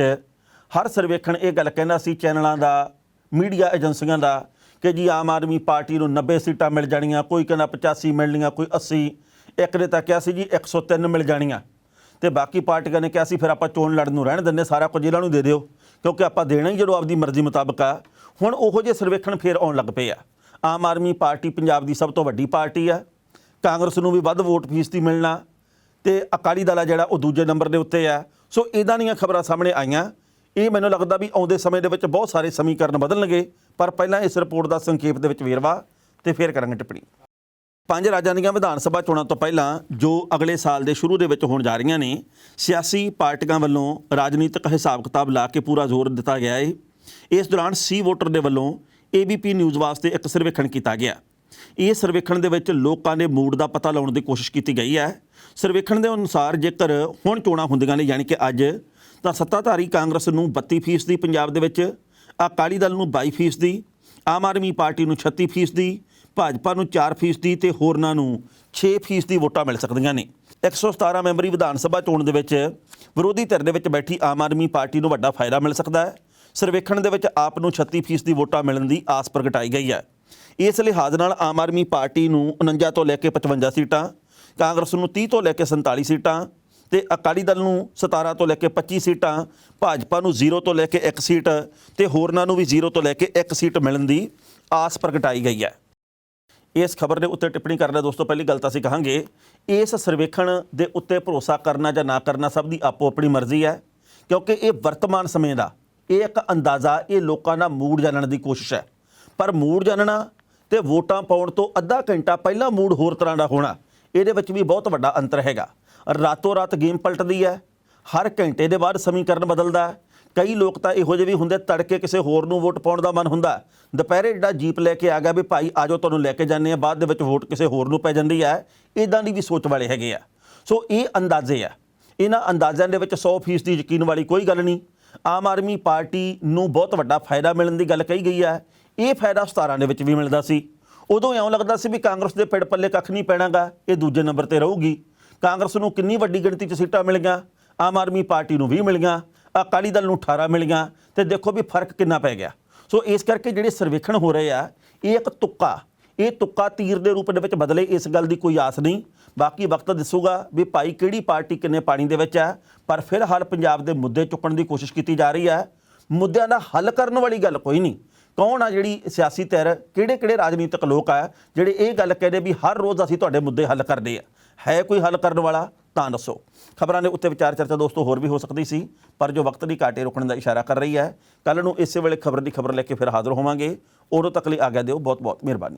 ਹਰ ਸਰਵੇਖਣ ਇਹ ਗੱਲ ਕਹਿੰਦਾ ਸੀ, ਚੈਨਲਾਂ ਦਾ, ਮੀਡੀਆ ਏਜੰਸੀਆਂ ਦਾ, ਕਿ ਜੀ ਆਮ ਆਦਮੀ ਪਾਰਟੀ ਨੂੰ 90 ਸੀਟਾਂ ਮਿਲ ਜਾਣੀਆਂ, ਕੋਈ ਕਹਿੰਦਾ 85 ਮਿਲਣੀਆਂ, ਕੋਈ 80, ਇੱਕ ਨੇ ਤਾਂ ਕਿਹਾ ਸੀ ਜੀ 103 ਮਿਲ ਜਾਣੀਆਂ ਤੇ ਬਾਕੀ ਪਾਰਟੀਆਂ ਨੇ ਕਿਹਾ ਸੀ ਫਿਰ ਆਪਾਂ ਚੋਣ ਲੜਨ ਨੂੰ ਰਹਿਣ ਦਿੰਦੇ, ਸਾਰਾ ਕੁਝ ਇਹਨਾਂ ਨੂੰ ਦੇ ਦਿਓ ਕਿਉਂਕਿ ਆਪਾਂ ਦੇਣਾ ਹੀ ਜਦੋਂ ਆਪਦੀ ਮਰਜ਼ੀ ਮੁਤਾਬਕ ਆ। ਹੁਣ ਉਹੋ ਜਿਹੇ ਸਰਵੇਖਣ ਫੇਰ ਆਉਣ ਲੱਗ ਪਏ ਆ। ਆਮ ਆਦਮੀ ਪਾਰਟੀ ਪੰਜਾਬ ਦੀ ਸਭ ਤੋਂ ਵੱਡੀ ਪਾਰਟੀ ਆ, ਕਾਂਗਰਸ ਨੂੰ ਵੀ ਵੱਧ ਵੋਟ ਫੀਸਦੀ ਮਿਲਣਾ ਤੇ ਅਕਾਲੀ ਦਲ ਆ ਜਿਹੜਾ ਉਹ ਦੂਜੇ ਨੰਬਰ ਦੇ ਉੱਤੇ ਆ। ਸੋ ਇੱਦਾਂ ਦੀਆਂ ਖਬਰਾਂ ਸਾਹਮਣੇ ਆਈਆਂ। ਇਹ ਮੈਨੂੰ ਲੱਗਦਾ ਵੀ ਆਉਂਦੇ ਸਮੇਂ ਦੇ ਵਿੱਚ ਬਹੁਤ ਸਾਰੇ ਸਮੀਕਰਨ ਬਦਲਣਗੇ, ਪਰ ਪਹਿਲਾਂ ਇਸ ਰਿਪੋਰਟ ਦਾ ਸੰਖੇਪ ਦੇ ਵਿੱਚ ਵੇਰਵਾ ਤੇ ਫਿਰ ਕਰਾਂਗੇ ਟਿੱਪਣੀ। 5 ਰਾਜਾਂ ਦੀਆਂ ਵਿਧਾਨ ਸਭਾ ਚੋਣਾਂ ਤੋਂ ਪਹਿਲਾਂ ਜੋ ਅਗਲੇ ਸਾਲ ਦੇ ਸ਼ੁਰੂ ਦੇ ਵਿੱਚ ਹੋਣ ਜਾ ਰਹੀਆਂ ਨੇ, ਸਿਆਸੀ ਪਾਰਟੀਆਂ ਵੱਲੋਂ ਰਾਜਨੀਤਿਕ ਹਿਸਾਬ ਕਿਤਾਬ ਲਾ ਕੇ ਪੂਰਾ ਜ਼ੋਰ ਦਿੱਤਾ ਗਿਆ ਹੈ। ਇਸ ਦੌਰਾਨ ਸੀ ਵੋਟਰ ਦੇ ਵੱਲੋਂ ABP ਨਿਊਜ਼ ਵਾਸਤੇ ਇੱਕ ਸਰਵੇਖਣ ਕੀਤਾ ਗਿਆ। ਇਸ ਸਰਵੇਖਣ ਦੇ ਵਿੱਚ ਲੋਕਾਂ ਦੇ ਮੂਡ ਦਾ ਪਤਾ ਲਾਉਣ ਦੀ ਕੋਸ਼ਿਸ਼ ਕੀਤੀ ਗਈ ਹੈ। ਸਰਵੇਖਣ ਦੇ ਅਨੁਸਾਰ ਜੇਕਰ ਹੁਣ ਚੋਣਾਂ ਹੁੰਦੀਆਂ ਨੇ ਯਾਨੀ ਕਿ ਅੱਜ, ਤਾਂ ਸੱਤਾਧਾਰੀ ਕਾਂਗਰਸ ਨੂੰ 32% ਪੰਜਾਬ ਦੇ ਵਿੱਚ, ਅਕਾਲੀ ਦਲ ਨੂੰ 22%, ਆਮ ਆਦਮੀ ਪਾਰਟੀ ਨੂੰ 36%, ਭਾਜਪਾ ਨੂੰ 4% ਤੇ ਹੋਰਨਾਂ ਨੂੰ 6% ਵੋਟਾਂ ਮਿਲ ਸਕਦੀਆਂ ਨੇ। 117 ਮੈਂਬਰੀ ਵਿਧਾਨ ਸਭਾ ਚੋਣ ਦੇ ਵਿੱਚ ਵਿਰੋਧੀ ਧਿਰ ਦੇ ਵਿੱਚ ਬੈਠੀ ਆਮ ਆਦਮੀ ਪਾਰਟੀ ਨੂੰ ਵੱਡਾ ਫਾਇਦਾ ਮਿਲ ਸਕਦਾ ਹੈ। ਸਰਵੇਖਣ ਦੇ ਵਿੱਚ ਆਪ ਨੂੰ 36% ਵੋਟਾਂ ਮਿਲਣ ਦੀ ਆਸ ਪ੍ਰਗਟਾਈ ਗਈ ਹੈ। ਇਸ ਲਿਹਾਜ਼ ਨਾਲ ਆਮ ਆਦਮੀ ਪਾਰਟੀ ਨੂੰ 49 ਤੋਂ ਲੈ ਕੇ 55 ਸੀਟਾਂ, ਕਾਂਗਰਸ ਨੂੰ 30 ਤੋਂ ਲੈ ਕੇ 47 ਸੀਟਾਂ ਤੇ ਅਕਾਲੀ ਦਲ ਨੂੰ 17 ਤੋਂ ਲੈ ਕੇ 25 ਸੀਟਾਂ, ਭਾਜਪਾ ਨੂੰ 0 ਤੋਂ ਲੈ ਕੇ 1 ਸੀਟ ਤੇ ਹੋਰਨਾਂ ਨੂੰ ਵੀ 0 ਤੋਂ ਲੈ ਕੇ 1 ਸੀਟ ਮਿਲਣ ਦੀ ਆਸ ਪ੍ਰਗਟਾਈ ਗਈ ਹੈ। ਇਸ ਖਬਰ ਦੇ ਉੱਤੇ ਟਿੱਪਣੀ ਕਰਨਾ ਦੋਸਤੋ, ਪਹਿਲੀ ਗੱਲ ਤਾਂ ਅਸੀਂ ਕਹਾਂਗੇ ਇਸ ਸਰਵੇਖਣ ਦੇ ਉੱਤੇ ਭਰੋਸਾ ਕਰਨਾ ਜਾਂ ਨਾ ਕਰਨਾ ਸਭ ਦੀ ਆਪੋ ਆਪਣੀ ਮਰਜ਼ੀ ਹੈ, ਕਿਉਂਕਿ ਇਹ ਵਰਤਮਾਨ ਸਮੇਂ ਦਾ ਇਹ ਇੱਕ ਅੰਦਾਜ਼ਾ, ਇਹ ਲੋਕਾਂ ਦਾ ਮੂਡ ਜਾਣਨ ਦੀ ਕੋਸ਼ਿਸ਼ ਹੈ। ਪਰ ਮੂਡ ਜਾਣਨਾ ਤੇ ਵੋਟਾਂ ਪਾਉਣ ਤੋਂ ਅੱਧਾ ਘੰਟਾ ਪਹਿਲਾਂ ਮੂਡ ਹੋਰ ਤਰ੍ਹਾਂ ਦਾ ਹੋਣਾ, ਇਹਦੇ ਵਿੱਚ ਵੀ ਬਹੁਤ ਵੱਡਾ ਅੰਤਰ ਹੈਗਾ। ਰਾਤੋਂ ਰਾਤ ਗੇਮ ਪਲਟਦੀ ਹੈ, ਹਰ ਘੰਟੇ ਦੇ ਬਾਅਦ ਸਮੀਕਰਨ ਬਦਲਦਾ। ਕਈ ਲੋਕ ਤਾਂ ਇਹੋ ਜਿਹੇ ਵੀ ਹੁੰਦੇ, ਤੜਕੇ ਕਿਸੇ ਹੋਰ ਨੂੰ ਵੋਟ ਪਾਉਣ ਦਾ ਮਨ ਹੁੰਦਾ, ਦੁਪਹਿਰੇ ਜਿਹੜਾ ਜੀਪ ਲੈ ਕੇ ਆ ਗਿਆ ਵੀ ਭਾਈ ਆਜੋ ਤੁਹਾਨੂੰ ਲੈ ਕੇ ਜਾਂਦੇ ਆ, ਬਾਅਦ ਦੇ ਵਿੱਚ ਵੋਟ ਕਿਸੇ ਹੋਰ ਨੂੰ ਪੈ ਜਾਂਦੀ ਹੈ। ਇੱਦਾਂ ਦੀ ਵੀ ਸੋਚ ਵਾਲੇ ਹੈਗੇ ਆ। ਸੋ ਇਹ ਅੰਦਾਜ਼ੇ ਆ, ਇਹਨਾਂ ਅੰਦਾਜ਼ਿਆਂ ਦੇ ਵਿੱਚ 100% ਯਕੀਨ ਵਾਲੀ ਕੋਈ ਗੱਲ ਨਹੀਂ। ਆਮ ਆਦਮੀ ਪਾਰਟੀ ਨੂੰ ਬਹੁਤ ਵੱਡਾ ਫਾਇਦਾ ਮਿਲਣ ਦੀ ਗੱਲ ਕਹੀ ਗਈ ਹੈ। ਇਹ ਫਾਇਦਾ 17 ਦੇ ਵਿੱਚ ਵੀ ਮਿਲਦਾ ਸੀ। ਉਦੋਂ ਇਉਂ ਲੱਗਦਾ ਸੀ ਵੀ ਕਾਂਗਰਸ ਦੇ ਪਿੜ ਪੱਲੇ ਕੱਖ ਨਹੀਂ ਪੈਣਾਗਾ, ਇਹ ਦੂਜੇ ਨੰਬਰ ਤੇ ਰਹੂਗੀ। ਕਾਂਗਰਸ ਨੂੰ ਕਿੰਨੀ ਵੱਡੀ ਗਿਣਤੀ 'ਚ ਸੀਟਾਂ ਮਿਲ ਗਈਆਂ, ਆਮ ਆਦਮੀ ਪਾਰਟੀ ਨੂੰ 20 ਮਿਲ ਗਈਆਂ, ਅਕਾਲੀ ਦਲ ਨੂੰ 18 ਮਿਲ ਗਈਆਂ ਤੇ ਦੇਖੋ ਵੀ ਫਰਕ ਕਿੰਨਾ ਪੈ ਗਿਆ। ਸੋ ਇਸ ਕਰਕੇ ਜਿਹੜੇ ਸਰਵੇਖਣ ਹੋ ਰਹੇ ਆ, ਇਹ ਇੱਕ ਤੁੱਕਾ, ਇਹ ਤੁੱਕਾ ਤੀਰ ਦੇ ਰੂਪ ਦੇ ਵਿੱਚ ਬਦਲੇ, ਇਸ ਗੱਲ ਦੀ ਕੋਈ ਆਸ ਨਹੀਂ। ਬਾਕੀ ਵਕਤ ਦੱਸੂਗਾ ਵੀ ਭਾਈ ਕਿਹੜੀ ਪਾਰਟੀ ਕਿੰਨੇ ਪਾਣੀ ਦੇ ਵਿੱਚ ਹੈ। ਪਰ ਫਿਲਹਾਲ ਪੰਜਾਬ ਦੇ ਮੁੱਦੇ ਚੁੱਕਣ ਦੀ ਕੋਸ਼ਿਸ਼ ਕੀਤੀ ਜਾ ਰਹੀ ਹੈ। ਮੁੱਦਿਆਂ ਦਾ ਹੱਲ ਕਰਨ ਵਾਲੀ ਗੱਲ ਕੋਈ ਨਹੀਂ। ਕੌਣ ਆ ਜਿਹੜੀ ਸਿਆਸੀ ਧਿਰ, ਕਿਹੜੇ ਰਾਜਨੀਤਿਕ ਲੋਕ ਆ ਜਿਹੜੇ ਇਹ ਗੱਲ ਕਹਿੰਦੇ ਵੀ ਹਰ ਰੋਜ਼ ਅਸੀਂ ਤੁਹਾਡੇ ਮੁੱਦੇ ਹੱਲ ਕਰਦੇ ਆ। ਹੈ ਕੋਈ ਹੱਲ ਕਰਨ ਵਾਲਾ ਤਾਂ ਦੱਸੋ। ਖਬਰਾਂ ਦੇ ਉੱਤੇ ਵਿਚਾਰ ਚਰਚਾ ਦੋਸਤੋ ਹੋਰ ਵੀ ਹੋ ਸਕਦੀ ਸੀ, ਪਰ ਜੋ ਵਕਤ ਦੀ ਘਾਟੇ ਰੋਕਣ ਦਾ ਇਸ਼ਾਰਾ ਕਰ ਰਹੀ ਹੈ। ਕੱਲ੍ਹ ਨੂੰ ਇਸੇ ਵੇਲੇ ਖਬਰ ਦੀ ਖਬਰ ਲੈ ਕੇ ਫਿਰ ਹਾਜ਼ਰ ਹੋਵਾਂਗੇ। ਉਦੋਂ ਤੱਕ ਲਈ ਆਗਿਆ ਦਿਓ। ਬਹੁਤ ਬਹੁਤ ਮਿਹਰਬਾਨੀ।